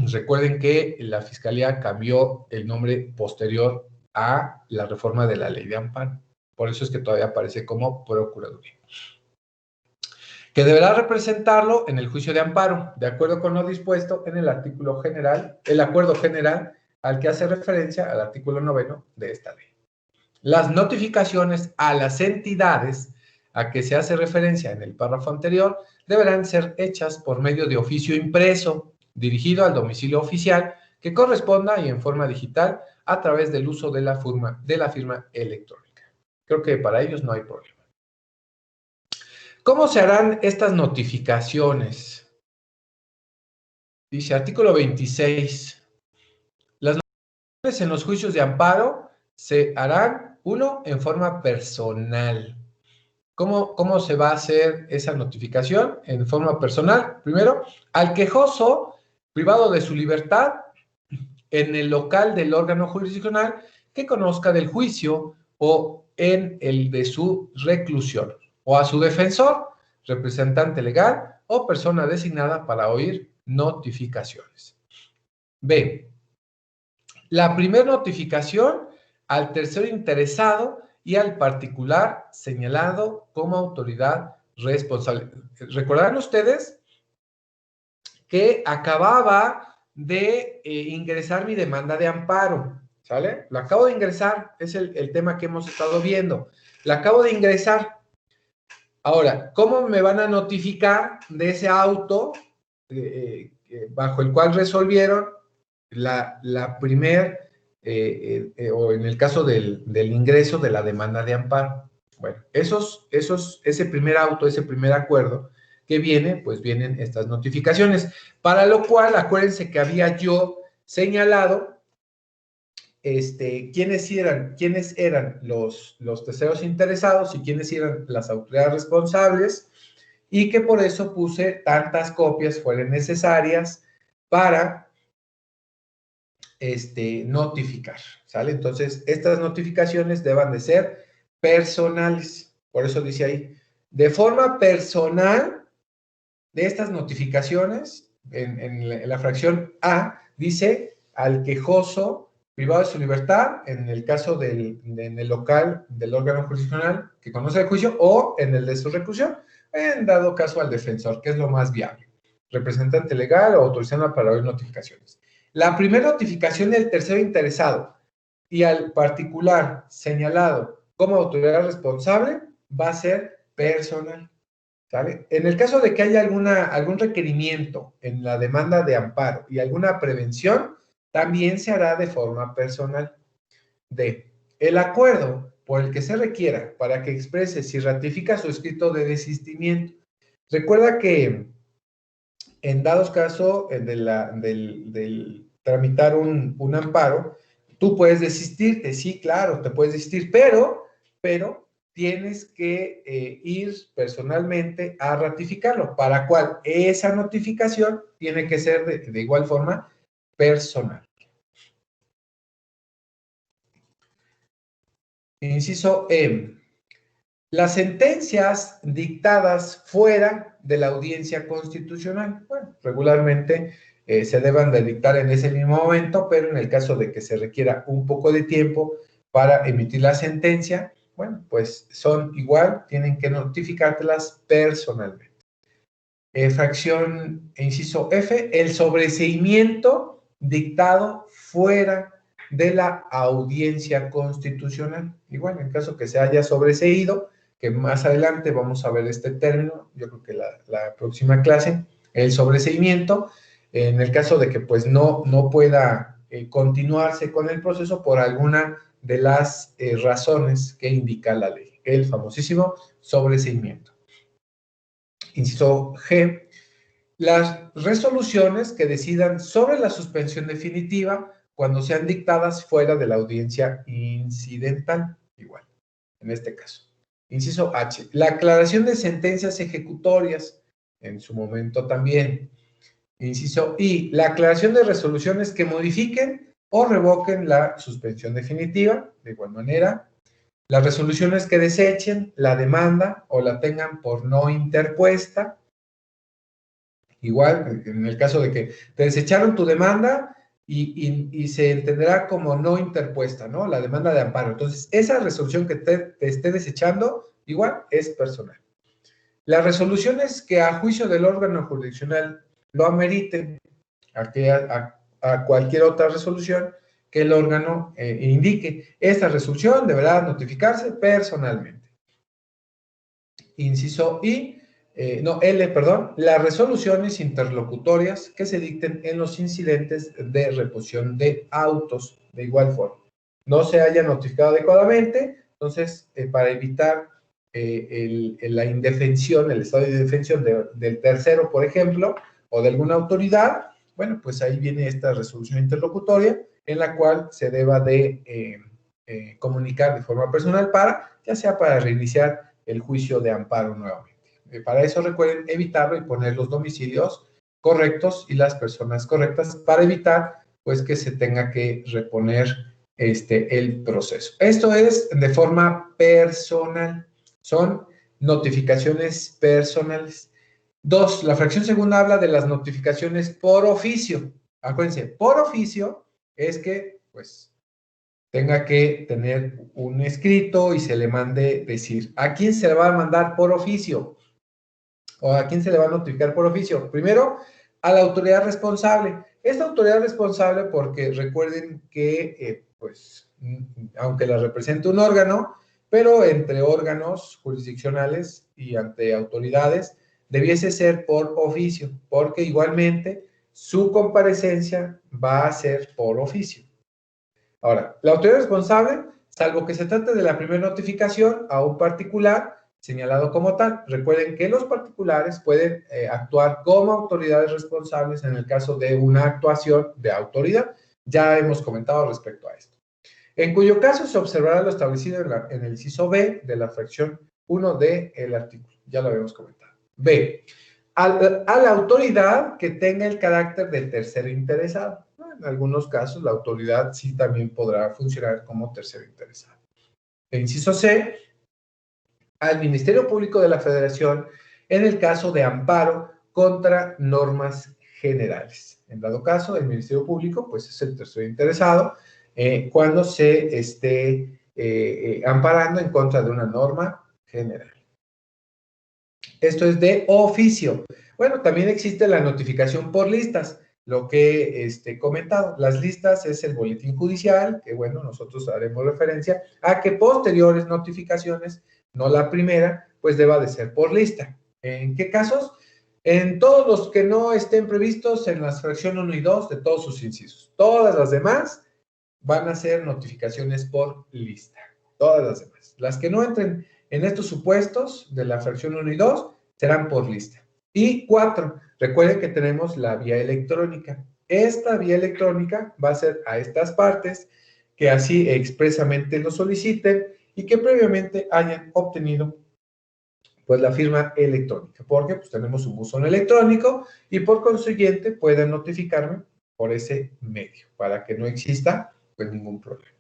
Speaker 1: Recuerden que la Fiscalía cambió el nombre posterior a la reforma de la Ley de Amparo. Por eso es que todavía aparece como Procuraduría. Que deberá representarlo en el juicio de amparo, de acuerdo con lo dispuesto en el artículo general, el acuerdo general al que hace referencia al artículo 9 de esta ley. Las notificaciones a las entidades a que se hace referencia en el párrafo anterior deberán ser hechas por medio de oficio impreso, dirigido al domicilio oficial que corresponda y en forma digital a través del uso de la firma electrónica. Creo que para ellos no hay problema. ¿Cómo se harán estas notificaciones? Dice artículo 26. Las notificaciones en los juicios de amparo se harán, uno, en forma personal. ¿Cómo se va a hacer esa notificación? En forma personal, primero, al quejoso privado de su libertad en el local del órgano jurisdiccional que conozca del juicio o en el de su reclusión, o a su defensor, representante legal o persona designada para oír notificaciones. B. La primera notificación al tercero interesado y al particular señalado como autoridad responsable. ¿Recordarán ustedes que acababa de ingresar mi demanda de amparo? ¿Sale? La acabo de ingresar, es el tema que hemos estado viendo. La acabo de ingresar. Ahora, ¿cómo me van a notificar de ese auto bajo el cual resolvieron la primer, o en el caso del ingreso de la demanda de amparo? Bueno, ese primer auto, ese primer acuerdo que viene, pues vienen estas notificaciones, para lo cual acuérdense que había yo señalado quiénes eran los terceros interesados y quiénes eran las autoridades responsables, y que por eso puse tantas copias fueran necesarias para notificar, ¿sale? Entonces, estas notificaciones deben de ser personales, por eso dice ahí, de forma personal, de estas notificaciones, en la fracción A, dice al quejoso privado de su libertad, en el caso en el local del órgano jurisdiccional que conoce el juicio, o en el de su reclusión, en dado caso al defensor, que es lo más viable, representante legal o autorizado para oír notificaciones. La primera notificación del tercero interesado y al particular señalado como autoridad responsable va a ser personal, ¿sale? En el caso de que haya algún requerimiento en la demanda de amparo y alguna prevención, también se hará de forma personal. D. El acuerdo por el que se requiera para que exprese si ratifica su escrito de desistimiento. Recuerda que en dados casos del tramitar un amparo, tú puedes desistirte, sí, claro, te puedes desistir, pero tienes que ir personalmente a ratificarlo, para cual esa notificación tiene que ser de igual forma personal. Inciso E. Las sentencias dictadas fuera de la audiencia constitucional, bueno, regularmente se deben de dictar en ese mismo momento, pero en el caso de que se requiera un poco de tiempo para emitir la sentencia, bueno, pues son igual, tienen que notificártelas personalmente. Fracción inciso F, el sobreseimiento dictado fuera de la audiencia constitucional. Igual, en caso que se haya sobreseído, que más adelante vamos a ver este término, yo creo que la próxima clase, el sobreseimiento, en el caso de que pues no pueda continuarse con el proceso por alguna de las razones que indica la ley, el famosísimo sobreseimiento. Inciso G, las resoluciones que decidan sobre la suspensión definitiva cuando sean dictadas fuera de la audiencia incidental, igual, en este caso. Inciso H, la aclaración de sentencias ejecutorias, en su momento también. Inciso I, la aclaración de resoluciones que modifiquen o revoquen la suspensión definitiva, de igual manera. Las resoluciones que desechen la demanda o la tengan por no interpuesta. Igual, en el caso de que te desecharon tu demanda y se entenderá como no interpuesta, ¿no? La demanda de amparo. Entonces, esa resolución que te esté desechando, igual, es personal. Las resoluciones que a juicio del órgano jurisdiccional lo ameriten a cualquier otra resolución que el órgano indique. Esta resolución deberá notificarse personalmente. Inciso I, las resoluciones interlocutorias que se dicten en los incidentes de reposición de autos, de igual forma. No se haya notificado adecuadamente, entonces, para evitar la indefensión, el estado de indefensión del tercero, por ejemplo, o de alguna autoridad, bueno, pues ahí viene esta resolución interlocutoria en la cual se deba de comunicar de forma personal ya sea para reiniciar el juicio de amparo nuevamente. Para eso recuerden evitarlo y poner los domicilios correctos y las personas correctas para evitar pues que se tenga que reponer el proceso. Esto es de forma personal, son notificaciones personales. 2, la fracción segunda habla de las notificaciones por oficio. Acuérdense, por oficio es que pues tenga que tener un escrito y se le mande decir, ¿a quién se le va a mandar por oficio? ¿O a quién se le va a notificar por oficio? Primero, a la autoridad responsable. Esta autoridad responsable, porque recuerden que, pues, aunque la represente un órgano, pero entre órganos jurisdiccionales y ante autoridades, debiese ser por oficio, porque igualmente su comparecencia va a ser por oficio. Ahora, la autoridad responsable, salvo que se trate de la primera notificación a un particular señalado como tal, recuerden que los particulares pueden actuar como autoridades responsables en el caso de una actuación de autoridad. Ya hemos comentado respecto a esto. En cuyo caso se observará lo establecido en el inciso B de la fracción 1 del artículo. Ya lo habíamos comentado. B. A la autoridad que tenga el carácter de tercero interesado. En algunos casos, la autoridad sí también podrá funcionar como tercero interesado. El inciso C, al Ministerio Público de la Federación en el caso de amparo contra normas generales. En dado caso, el Ministerio Público, pues es el tercero interesado cuando se esté amparando en contra de una norma general. Esto es de oficio. Bueno, también existe la notificación por listas, lo que he comentado. Las listas es el boletín judicial, que bueno, nosotros haremos referencia a que posteriores notificaciones, no la primera, pues deba de ser por lista. ¿En qué casos? En todos los que no estén previstos en las fracciones 1 y 2 de todos sus incisos. Todas las demás van a ser notificaciones por lista. Todas las demás. Las que no entren en estos supuestos de la fracción 1 y 2 serán por lista. Y 4, recuerden que tenemos la vía electrónica. Esta vía electrónica va a ser a estas partes que así expresamente lo soliciten y que previamente hayan obtenido pues la firma electrónica, porque pues tenemos un buzón electrónico y por consiguiente pueden notificarme por ese medio para que no exista pues ningún problema.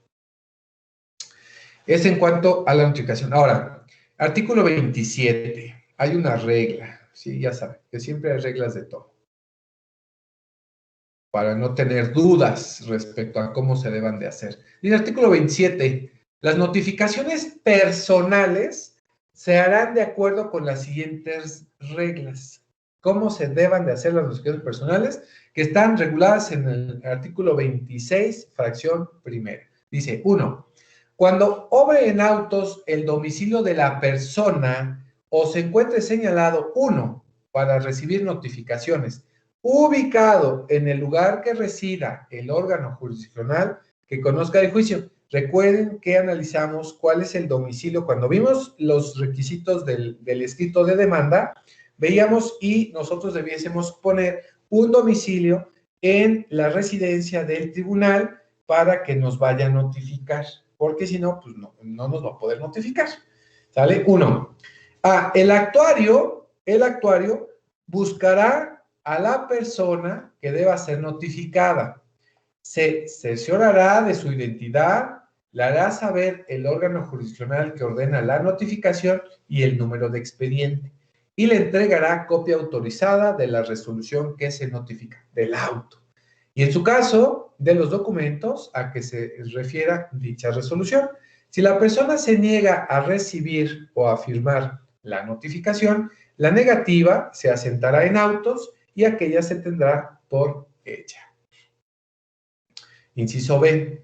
Speaker 1: Es en cuanto a la notificación. Ahora, artículo 27. Hay una regla, sí, ya saben, que siempre hay reglas de todo. Para no tener dudas respecto a cómo se deban de hacer. Dice el artículo 27. Las notificaciones personales se harán de acuerdo con las siguientes reglas. ¿Cómo se deban de hacer las notificaciones personales? Que están reguladas en el artículo 26, fracción primera. Dice, 1. Cuando obre en autos el domicilio de la persona o se encuentre señalado, 1, para recibir notificaciones, ubicado en el lugar que resida el órgano jurisdiccional que conozca el juicio. Recuerden que analizamos cuál es el domicilio. Cuando vimos los requisitos del escrito de demanda, veíamos y nosotros debiésemos poner un domicilio en la residencia del tribunal para que nos vaya a notificar, porque si no, pues no nos va a poder notificar. ¿Sale? 1. El actuario buscará a la persona que deba ser notificada. Se cerciorará de su identidad, le hará saber el órgano jurisdiccional que ordena la notificación y el número de expediente, y le entregará copia autorizada de la resolución que se notifica, del auto, y en su caso, de los documentos a que se refiera dicha resolución. Si la persona se niega a recibir o a firmar la notificación, la negativa se asentará en autos y aquella se tendrá por hecha. Inciso B.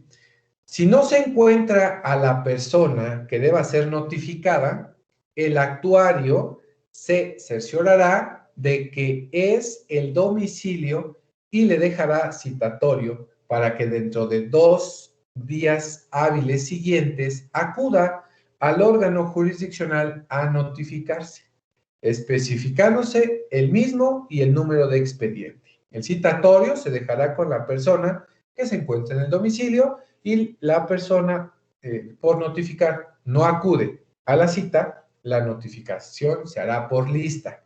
Speaker 1: Si no se encuentra a la persona que deba ser notificada, el actuario se cerciorará de que es el domicilio y le dejará citatorio para que dentro de 2 días hábiles siguientes acuda al órgano jurisdiccional a notificarse, especificándose el mismo y el número de expediente. El citatorio se dejará con la persona que se encuentra en el domicilio y la persona por notificar no acude a la cita, la notificación se hará por lista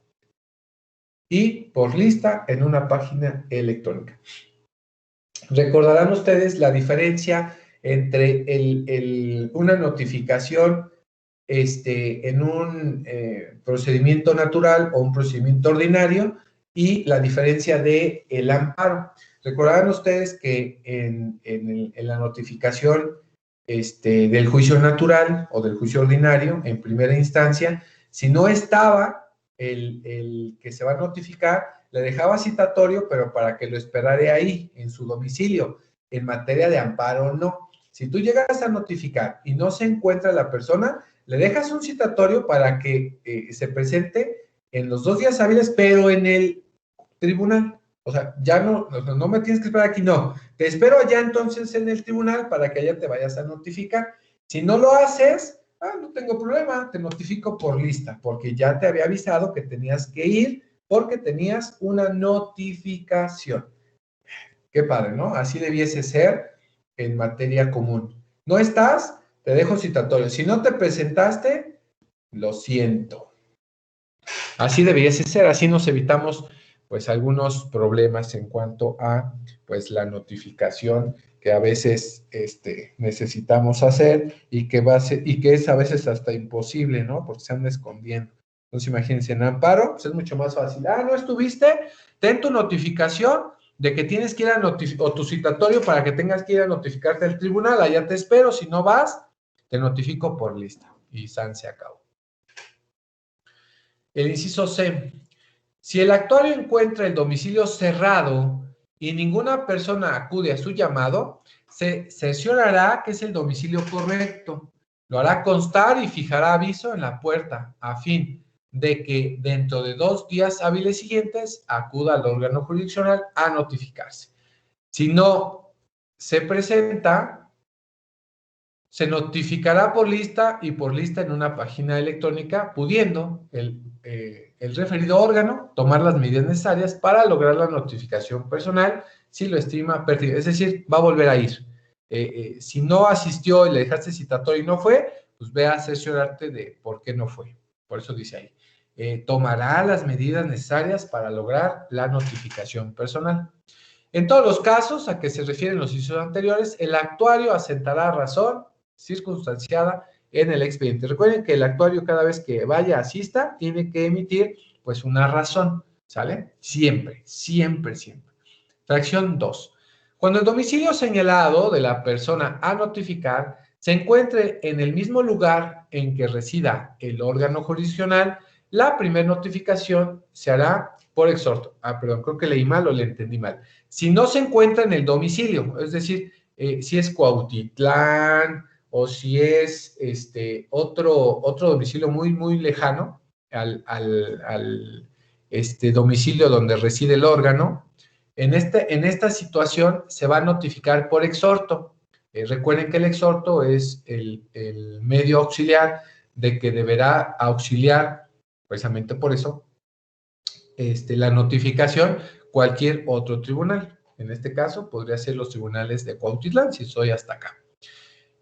Speaker 1: y por lista en una página electrónica. Recordarán ustedes la diferencia entre una notificación en un procedimiento natural o un procedimiento ordinario y la diferencia del amparo. Recordarán ustedes que en la notificación del juicio natural o del juicio ordinario en primera instancia. Si no estaba el que se va a notificar, le dejaba citatorio, pero para que lo esperara ahí, en su domicilio. En materia de amparo, no. Si tú llegas a notificar y no se encuentra la persona, le dejas un citatorio para que se presente en los 2 días hábiles, pero en el tribunal. O sea, ya no me tienes que esperar aquí, no. Te espero allá entonces en el tribunal para que allá te vayas a notificar. Si no lo haces, no tengo problema, te notifico por lista, porque ya te había avisado que tenías que ir porque tenías una notificación. Qué padre, ¿no? Así debiese ser en materia común. ¿No estás? Te dejo citatorio. Si no te presentaste, lo siento. Así debiese ser, así nos evitamos pues algunos problemas en cuanto a pues la notificación que a veces necesitamos hacer y que es a veces hasta imposible, ¿no? Porque se anda escondiendo. Entonces imagínense, en amparo pues es mucho más fácil. ¿No estuviste? Ten tu notificación de que tienes que ir o tu citatorio para que tengas que ir a notificarte al tribunal, allá te espero, si no vas, te notifico por lista y san se acabó. El inciso C. Si el actuario encuentra el domicilio cerrado y ninguna persona acude a su llamado, se cerciorará que es el domicilio correcto. Lo hará constar y fijará aviso en la puerta a fin de que dentro de 2 días hábiles siguientes acuda al órgano jurisdiccional a notificarse. Si no se presenta, se notificará por lista y por lista en una página electrónica, pudiendo el referido órgano tomar las medidas necesarias para lograr la notificación personal si lo estima pertinente. Es decir, va a volver a ir. Si no asistió y le dejaste citatorio y no fue, pues ve a cerciorarte de por qué no fue. Por eso dice ahí. Tomará las medidas necesarias para lograr la notificación personal. En todos los casos a que se refieren los incisos anteriores, el actuario asentará razón circunstanciada en el expediente. Recuerden que el actuario cada vez que vaya, asista, tiene que emitir pues una razón, ¿sale? Siempre, siempre, siempre. Fracción 2. Cuando el domicilio señalado de la persona a notificar se encuentre en el mismo lugar en que resida el órgano jurisdiccional, la primera notificación se hará por exhorto. Perdón, creo que leí mal o le entendí mal. Si no se encuentra en el domicilio, es decir, si es Cuautitlán o si es otro domicilio muy, muy lejano al domicilio donde reside el órgano, en esta situación se va a notificar por exhorto. Recuerden que el exhorto es el medio auxiliar de que deberá auxiliar, precisamente por eso, la notificación cualquier otro tribunal. En este caso, podría ser los tribunales de Cuautitlán, si soy hasta acá.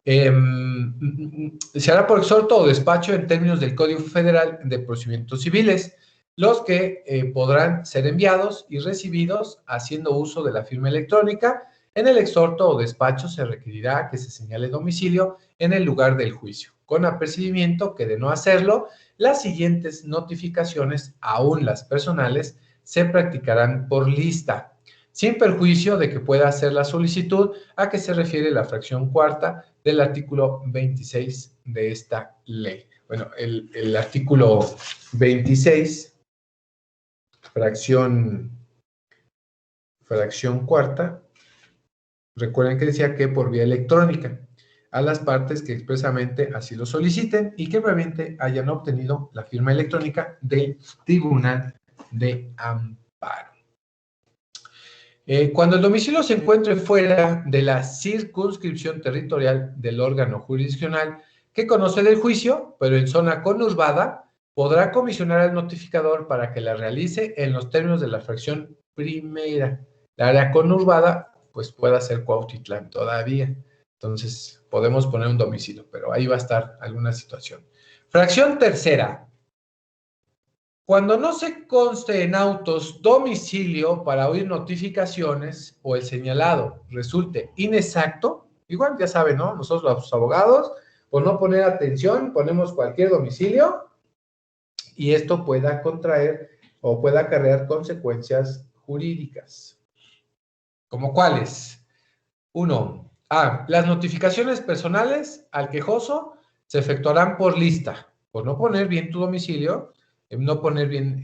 Speaker 1: Se hará por exhorto o despacho en términos del Código Federal de Procedimientos Civiles, los que podrán ser enviados y recibidos haciendo uso de la firma electrónica. En el exhorto o despacho se requerirá que se señale domicilio en el lugar del juicio, con apercibimiento que de no hacerlo, las siguientes notificaciones, aún las personales, se practicarán por lista, sin perjuicio de que pueda hacer la solicitud a que se refiere la fracción cuarta del artículo 26 de esta ley. Bueno, el artículo 26, fracción cuarta, recuerden que decía que por vía electrónica, a las partes que expresamente así lo soliciten y que previamente hayan obtenido la firma electrónica del Tribunal de Amparo. Cuando el domicilio se encuentre fuera de la circunscripción territorial del órgano jurisdiccional que conoce del juicio, pero en zona conurbada, podrá comisionar al notificador para que la realice en los términos de la fracción primera. La área conurbada, pues puede ser Cuautitlán todavía. Entonces, podemos poner un domicilio, pero ahí va a estar alguna situación. Fracción tercera. Cuando no se conste en autos domicilio para oír notificaciones o el señalado resulte inexacto, igual ya saben, ¿no? Nosotros los abogados, por no poner atención, ponemos cualquier domicilio y esto pueda contraer o pueda acarrear consecuencias jurídicas. ¿Como cuáles? 1. Las notificaciones personales al quejoso se efectuarán por lista, por no poner bien tu domicilio, no poner bien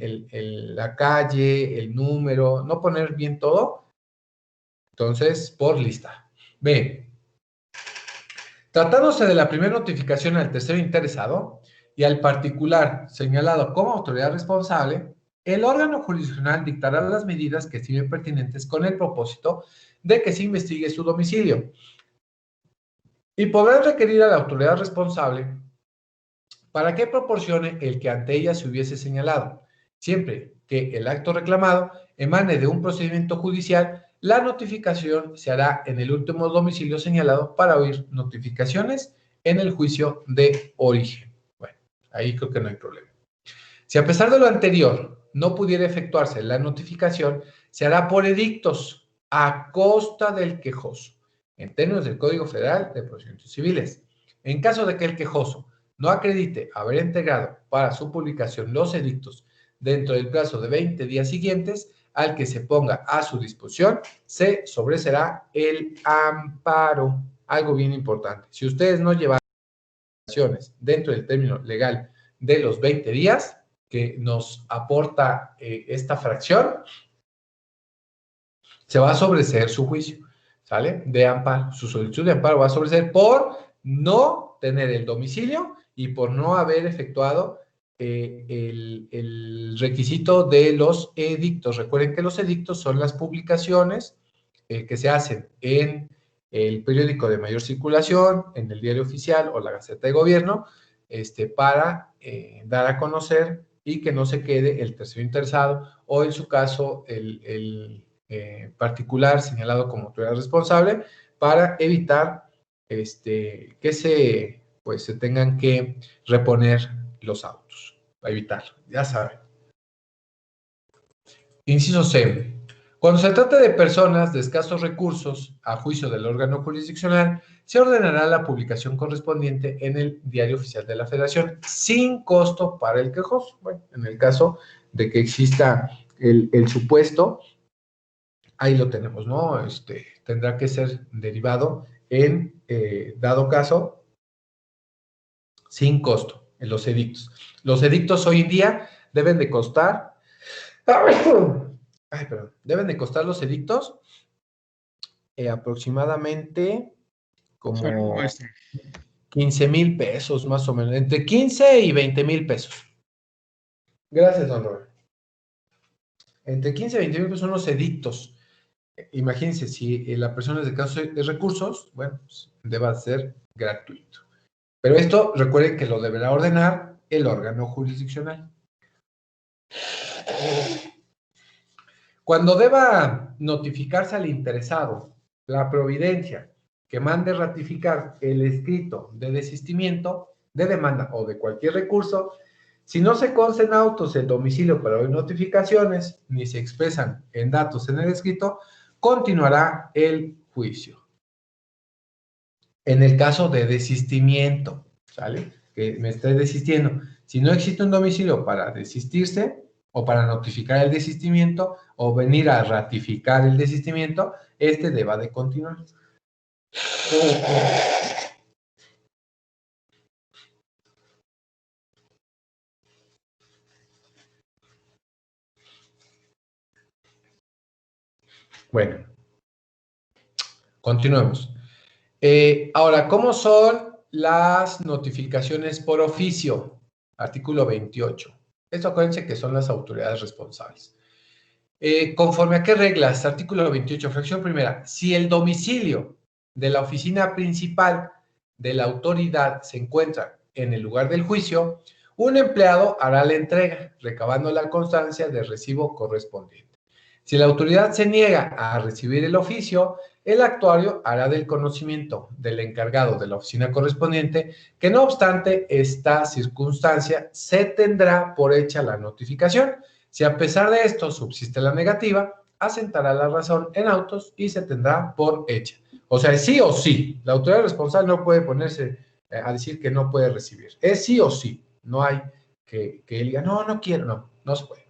Speaker 1: la calle, el número, no poner bien todo. Entonces, por lista. B. Tratándose de la primera notificación al tercero interesado y al particular señalado como autoridad responsable, el órgano jurisdiccional dictará las medidas que estimen pertinentes con el propósito de que se investigue su domicilio y podrá requerir a la autoridad responsable para que proporcione el que ante ella se hubiese señalado. Siempre que el acto reclamado emane de un procedimiento judicial, la notificación se hará en el último domicilio señalado para oír notificaciones en el juicio de origen. Bueno, ahí creo que no hay problema. Si a pesar de lo anterior no pudiera efectuarse la notificación, se hará por edictos a costa del quejoso, en términos del Código Federal de Procedimientos Civiles. En caso de que el quejoso no acredite haber entregado para su publicación los edictos dentro del plazo de 20 días siguientes al que se ponga a su disposición, se sobreserá el amparo. Algo bien importante. Si ustedes no llevan acciones dentro del término legal de los 20 días que nos aporta esta fracción, se va a sobreseer su juicio, ¿sale? De amparo. Su solicitud de amparo va a sobreseer por no tener el domicilio y por no haber efectuado el requisito de los edictos. Recuerden que los edictos son las publicaciones que se hacen en el periódico de mayor circulación, en el diario oficial o la Gaceta de Gobierno, para dar a conocer y que no se quede el tercero interesado o en su caso el particular señalado como autoridad responsable para evitar que se tengan que reponer los autos, para evitarlo, ya saben. Inciso C. Cuando se trate de personas de escasos recursos, a juicio del órgano jurisdiccional, se ordenará la publicación correspondiente en el Diario Oficial de la Federación, sin costo para el quejoso. Bueno, en el caso de que exista el supuesto, ahí lo tenemos, ¿no? Tendrá que ser derivado en, dado caso, sin costo, en los edictos. Los edictos hoy en día deben de costar... deben de costar los edictos aproximadamente como 15,000 pesos, más o menos, entre 15 y 20,000 pesos. Gracias, don Robert. Entre 15 y 20,000 pesos son los edictos. Imagínense, si la persona es de escasos recursos, bueno, pues deba ser gratuito. Pero esto, recuerden que lo deberá ordenar el órgano jurisdiccional. Cuando deba notificarse al interesado la providencia que mande ratificar el escrito de desistimiento de demanda o de cualquier recurso, si no se consta en autos el domicilio para oír notificaciones, ni se expresan en datos en el escrito, continuará el juicio. En el caso de desistimiento, ¿sale? Que me esté desistiendo. Si no existe un domicilio para desistirse o para notificar el desistimiento o venir a ratificar el desistimiento, deba de continuar. Bueno, continuemos. Ahora, ¿cómo son las notificaciones por oficio? Artículo 28. Esto acuérdense que son las autoridades responsables. ¿Conforme a qué reglas? Artículo 28, fracción primera. Si el domicilio de la oficina principal de la autoridad se encuentra en el lugar del juicio, un empleado hará la entrega, recabando la constancia del recibo correspondiente. Si la autoridad se niega a recibir el oficio, el actuario hará del conocimiento del encargado de la oficina correspondiente que, no obstante esta circunstancia, se tendrá por hecha la notificación. Si a pesar de esto subsiste la negativa, asentará la razón en autos y se tendrá por hecha. O sea, es sí o sí. La autoridad responsable no puede ponerse a decir que no puede recibir. Es sí o sí. No hay que él diga, no, no quiero, no se puede.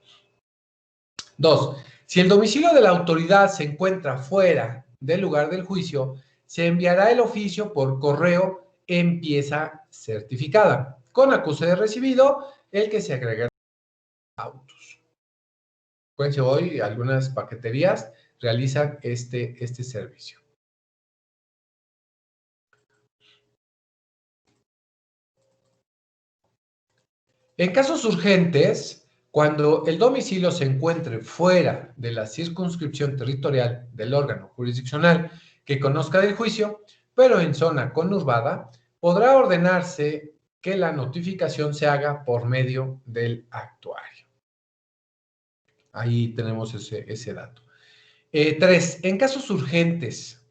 Speaker 1: 2. Si el domicilio de la autoridad se encuentra fuera del lugar del juicio, se enviará el oficio por correo en pieza certificada, con acuse de recibido, el que se agrega autos. Pues hoy algunas paqueterías realizan este servicio. En casos urgentes, cuando el domicilio se encuentre fuera de la circunscripción territorial del órgano jurisdiccional que conozca del juicio, pero en zona conurbada, podrá ordenarse que la notificación se haga por medio del actuario. Ahí tenemos ese dato. 3. En casos urgentes,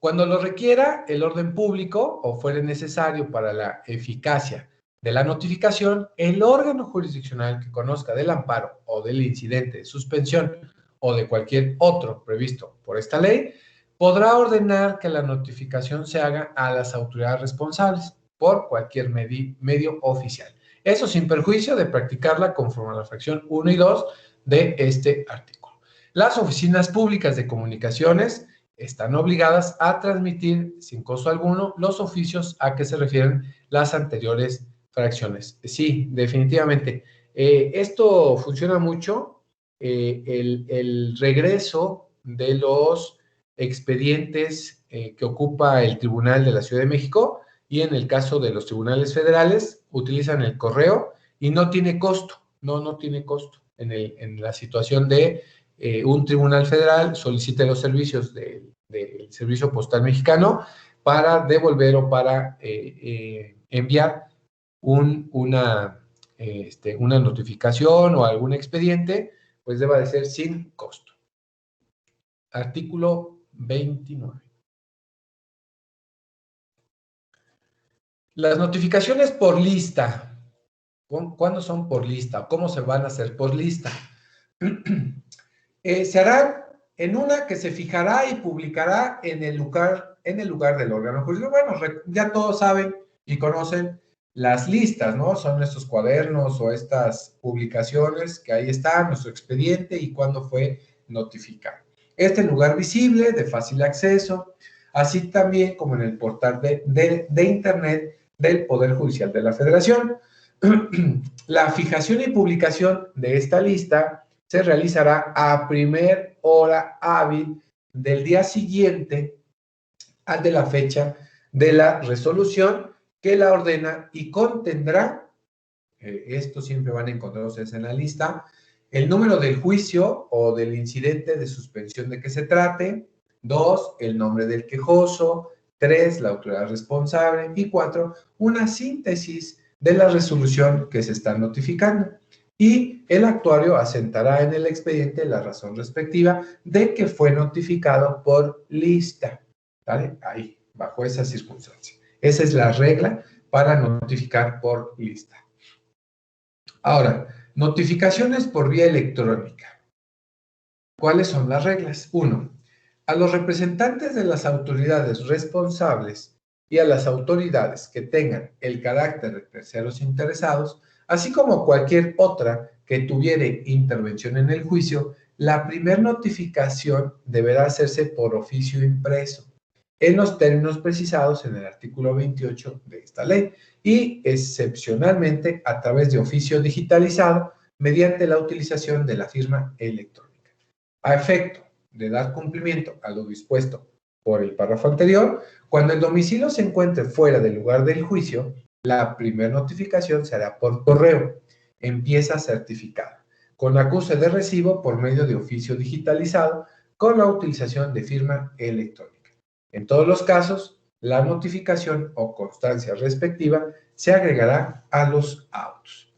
Speaker 1: cuando lo requiera el orden público o fuere necesario para la eficacia de la notificación, el órgano jurisdiccional que conozca del amparo o del incidente de suspensión o de cualquier otro previsto por esta ley, podrá ordenar que la notificación se haga a las autoridades responsables por cualquier medio oficial. Eso sin perjuicio de practicarla conforme a la fracción 1 y 2 de este artículo. Las oficinas públicas de comunicaciones están obligadas a transmitir sin costo alguno los oficios a que se refieren las anteriores fracciones. Sí, definitivamente. Esto funciona mucho, el regreso de los expedientes que ocupa el Tribunal de la Ciudad de México, y en el caso de los tribunales federales utilizan el correo y no tiene costo, no tiene costo. En la situación de un tribunal federal solicite los servicios del Servicio Postal Mexicano para devolver o para enviar una notificación o algún expediente, pues deba de ser sin costo. Artículo 29. Las notificaciones por lista. ¿Cuándo son por lista? ¿Cómo se van a hacer por lista? Se harán en una que se fijará y publicará en el lugar del órgano jurídico. Bueno, ya todos saben y conocen las listas, ¿no? Son estos cuadernos o estas publicaciones que ahí está, nuestro expediente y cuándo fue notificado. Este lugar visible, de fácil acceso, así también como en el portal de Internet del Poder Judicial de la Federación. La fijación y publicación de esta lista se realizará a primer hora hábil del día siguiente al de la fecha de la resolución que la ordena y contendrá, esto siempre van a encontrar ustedes en la lista, el número del juicio o del incidente de suspensión de que se trate, 2, el nombre del quejoso, 3, la autoridad responsable y 4, una síntesis de la resolución que se está notificando. Y el actuario asentará en el expediente la razón respectiva de que fue notificado por lista. ¿Vale? Ahí, bajo esa circunstancia. Esa es la regla para notificar por lista. Ahora, notificaciones por vía electrónica. ¿Cuáles son las reglas? 1. A los representantes de las autoridades responsables y a las autoridades que tengan el carácter de terceros interesados, así como cualquier otra que tuviera intervención en el juicio, la primer notificación deberá hacerse por oficio impreso, en los términos precisados en el artículo 28 de esta ley, y excepcionalmente a través de oficio digitalizado mediante la utilización de la firma electrónica. A efecto de dar cumplimiento a lo dispuesto por el párrafo anterior, cuando el domicilio se encuentre fuera del lugar del juicio, la primera notificación se hará por correo, en pieza certificada, con acuse de recibo por medio de oficio digitalizado, con la utilización de firma electrónica. En todos los casos, la notificación o constancia respectiva se agregará a los autos.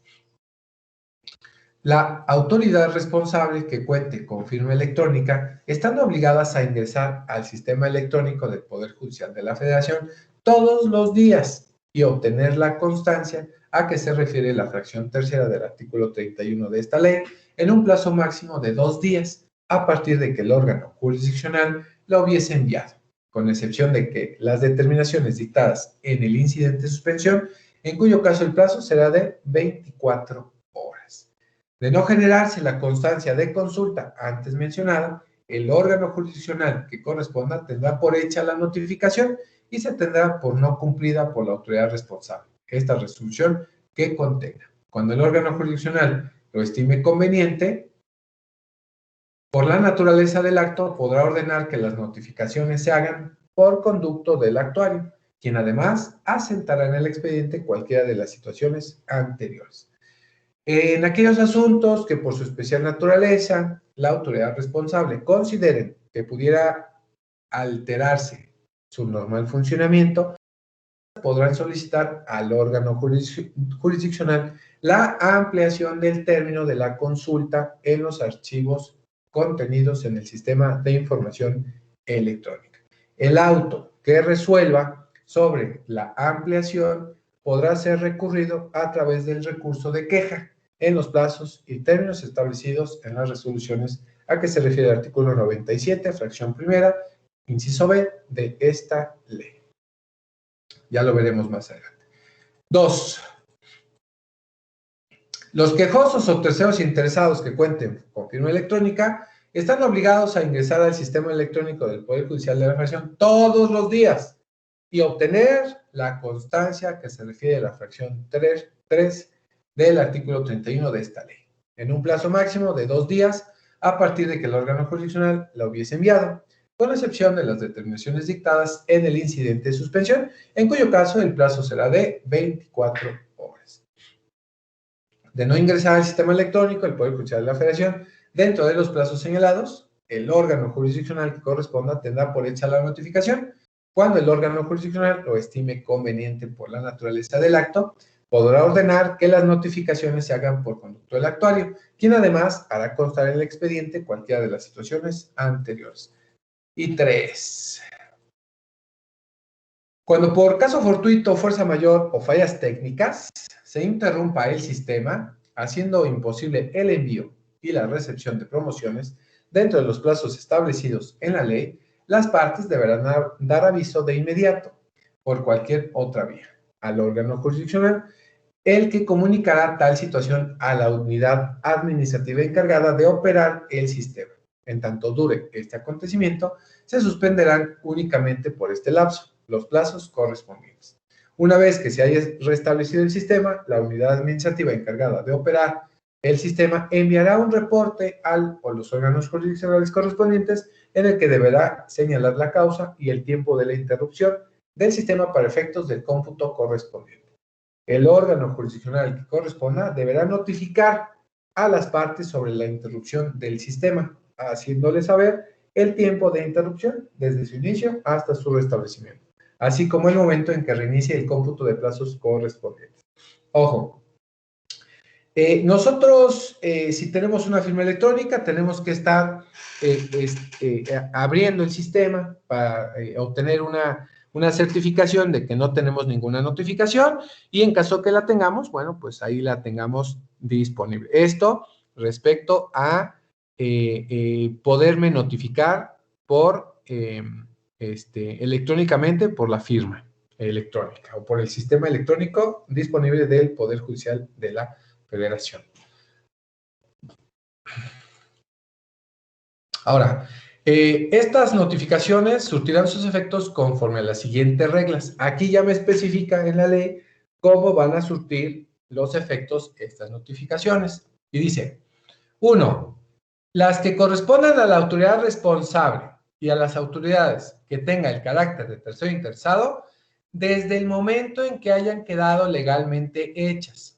Speaker 1: La autoridad responsable que cuente con firma electrónica están obligadas a ingresar al sistema electrónico del Poder Judicial de la Federación todos los días y obtener la constancia a que se refiere la fracción tercera del artículo 31 de esta ley en un plazo máximo de 2 días a partir de que el órgano jurisdiccional la hubiese enviado, con excepción de que las determinaciones dictadas en el incidente de suspensión, en cuyo caso el plazo será de 24 horas. De no generarse la constancia de consulta antes mencionada, el órgano jurisdiccional que corresponda tendrá por hecha la notificación y se tendrá por no cumplida por la autoridad responsable esta resolución que contenga. Cuando el órgano jurisdiccional lo estime conveniente, por la naturaleza del acto, podrá ordenar que las notificaciones se hagan por conducto del actuario, quien además asentará en el expediente cualquiera de las situaciones anteriores. En aquellos asuntos que por su especial naturaleza, la autoridad responsable consideren que pudiera alterarse su normal funcionamiento, podrán solicitar al órgano jurisdiccional la ampliación del término de la consulta en los archivos contenidos en el sistema de información electrónica. El auto que resuelva sobre la ampliación podrá ser recurrido a través del recurso de queja en los plazos y términos establecidos en las resoluciones a que se refiere el artículo 97, fracción primera, inciso B de esta ley. Ya lo veremos más adelante. 2. Los quejosos o terceros interesados que cuenten con firma electrónica están obligados a ingresar al sistema electrónico del Poder Judicial de la Federación todos los días y obtener la constancia que se refiere a la fracción 3 del artículo 31 de esta ley, en un plazo máximo de 2 días a partir de que el órgano jurisdiccional la hubiese enviado, con excepción de las determinaciones dictadas en el incidente de suspensión, en cuyo caso el plazo será de 24 horas. De no ingresar al sistema electrónico, el Poder Judicial de la Federación, dentro de los plazos señalados, el órgano jurisdiccional que corresponda tendrá por hecha la notificación. Cuando el órgano jurisdiccional lo estime conveniente por la naturaleza del acto, podrá ordenar que las notificaciones se hagan por conducto del actuario, quien además hará constar en el expediente cualquiera de las situaciones anteriores. Y 3. Cuando por caso fortuito, fuerza mayor o fallas técnicas se interrumpa el sistema, haciendo imposible el envío y la recepción de promociones dentro de los plazos establecidos en la ley, las partes deberán dar aviso de inmediato, por cualquier otra vía, al órgano jurisdiccional, el que comunicará tal situación a la unidad administrativa encargada de operar el sistema. En tanto dure este acontecimiento, se suspenderán únicamente por este lapso los plazos correspondientes. Una vez que se haya restablecido el sistema, la unidad administrativa encargada de operar el sistema enviará un reporte al o los órganos jurisdiccionales correspondientes en el que deberá señalar la causa y el tiempo de la interrupción del sistema para efectos del cómputo correspondiente. El órgano jurisdiccional que corresponda deberá notificar a las partes sobre la interrupción del sistema, haciéndole saber el tiempo de interrupción desde su inicio hasta su restablecimiento, así como el momento en que reinicie el cómputo de plazos correspondientes. Ojo, nosotros, si tenemos una firma electrónica, tenemos que estar abriendo el sistema para obtener una certificación de que no tenemos ninguna notificación y en caso que la tengamos, bueno, pues ahí la tengamos disponible. Esto respecto a poderme notificar por electrónicamente por la firma electrónica o por el sistema electrónico disponible del Poder Judicial de la Federación. Ahora, estas notificaciones surtirán sus efectos conforme a las siguientes reglas. Aquí ya me especifica en la ley cómo van a surtir los efectos estas notificaciones. Y dice, 1. Las que correspondan a la autoridad responsable y a las autoridades que tengan el carácter de tercero interesado desde el momento en que hayan quedado legalmente hechas.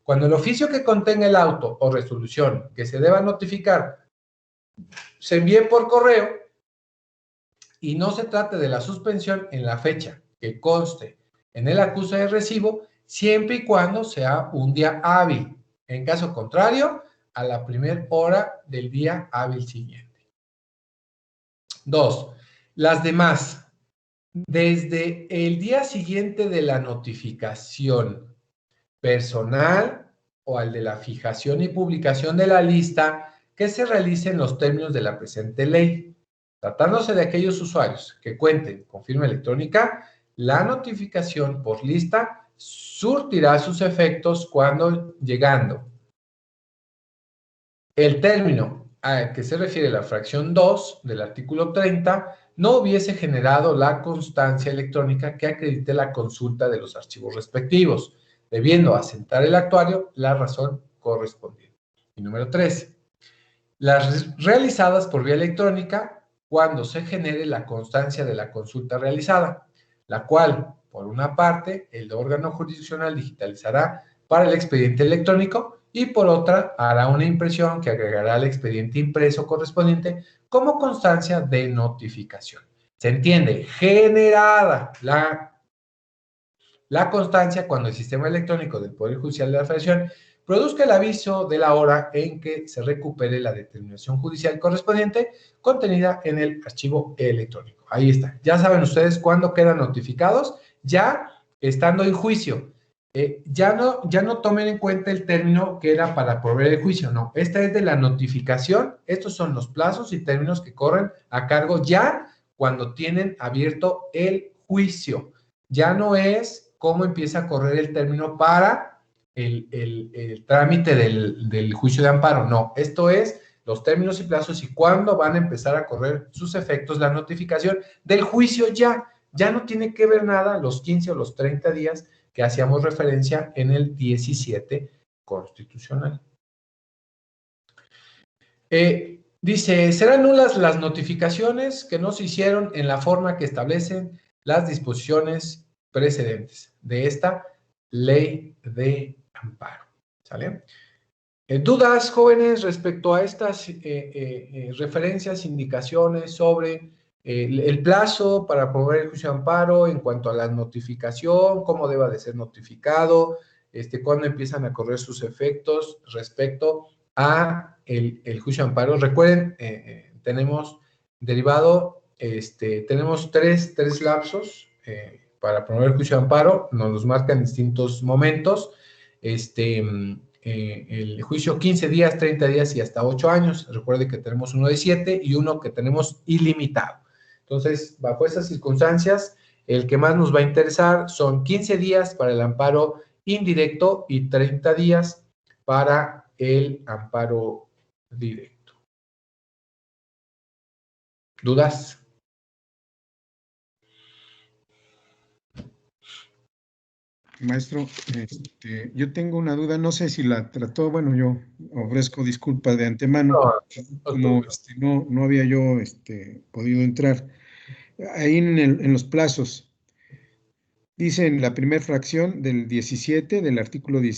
Speaker 1: Cuando el oficio que contenga el auto o resolución que se deba notificar se envíe por correo y no se trate de la suspensión en la fecha que conste en el acuse de recibo, siempre y cuando sea un día hábil. En caso contrario, a la primera hora del día hábil siguiente. 2. Las demás, desde el día siguiente de la notificación personal o al de la fijación y publicación de la lista que se realice en los términos de la presente ley. Tratándose de aquellos usuarios que cuenten con firma electrónica, la notificación por lista surtirá sus efectos cuando, llegando el término a que se refiere la fracción 2 del artículo 30, no hubiese generado la constancia electrónica que acredite la consulta de los archivos respectivos, debiendo asentar el actuario la razón correspondiente. Y número 3, las realizadas por vía electrónica cuando se genere la constancia de la consulta realizada, la cual, por una parte, el órgano jurisdiccional digitalizará para el expediente electrónico y por otra hará una impresión que agregará al expediente impreso correspondiente como constancia de notificación. ¿Se entiende? Generada la constancia cuando el sistema electrónico del Poder Judicial de la Federación produzca el aviso de la hora en que se recupere la determinación judicial correspondiente contenida en el archivo electrónico. Ahí está. Ya saben ustedes cuándo quedan notificados, ya estando en juicio. Ya no tomen en cuenta el término que era para proveer el juicio, no. Esta es de la notificación. Estos son los plazos y términos que corren a cargo ya cuando tienen abierto el juicio. Ya no es cómo empieza a correr el término para el trámite del juicio de amparo. No, esto es los términos y plazos y cuándo van a empezar a correr sus efectos la notificación del juicio ya. Ya no tiene que ver nada los 15 o los 30 días que hacíamos referencia en el 17 constitucional. Dice, serán nulas las notificaciones que no se hicieron en la forma que establecen las disposiciones precedentes de esta ley de amparo. ¿Sale? ¿Dudas, jóvenes, respecto a estas referencias, indicaciones sobre el plazo para promover el juicio de amparo en cuanto a la notificación, cómo deba de ser notificado, cuándo empiezan a correr sus efectos respecto a el juicio de amparo? Recuerden, tenemos derivado, tenemos tres lapsos para promover el juicio de amparo, nos los marcan en distintos momentos, el juicio 15 días, 30 días y hasta 8 años. Recuerde que tenemos uno de 7 y uno que tenemos ilimitado. Entonces, bajo esas circunstancias, el que más nos va a interesar son 15 días para el amparo indirecto y 30 días para el amparo directo. ¿Dudas?
Speaker 2: Maestro, yo tengo una duda, no sé si la trató, bueno, yo ofrezco disculpas de antemano, como no había yo podido entrar. Ahí en los plazos, dice en la primera fracción del 17, del artículo 17,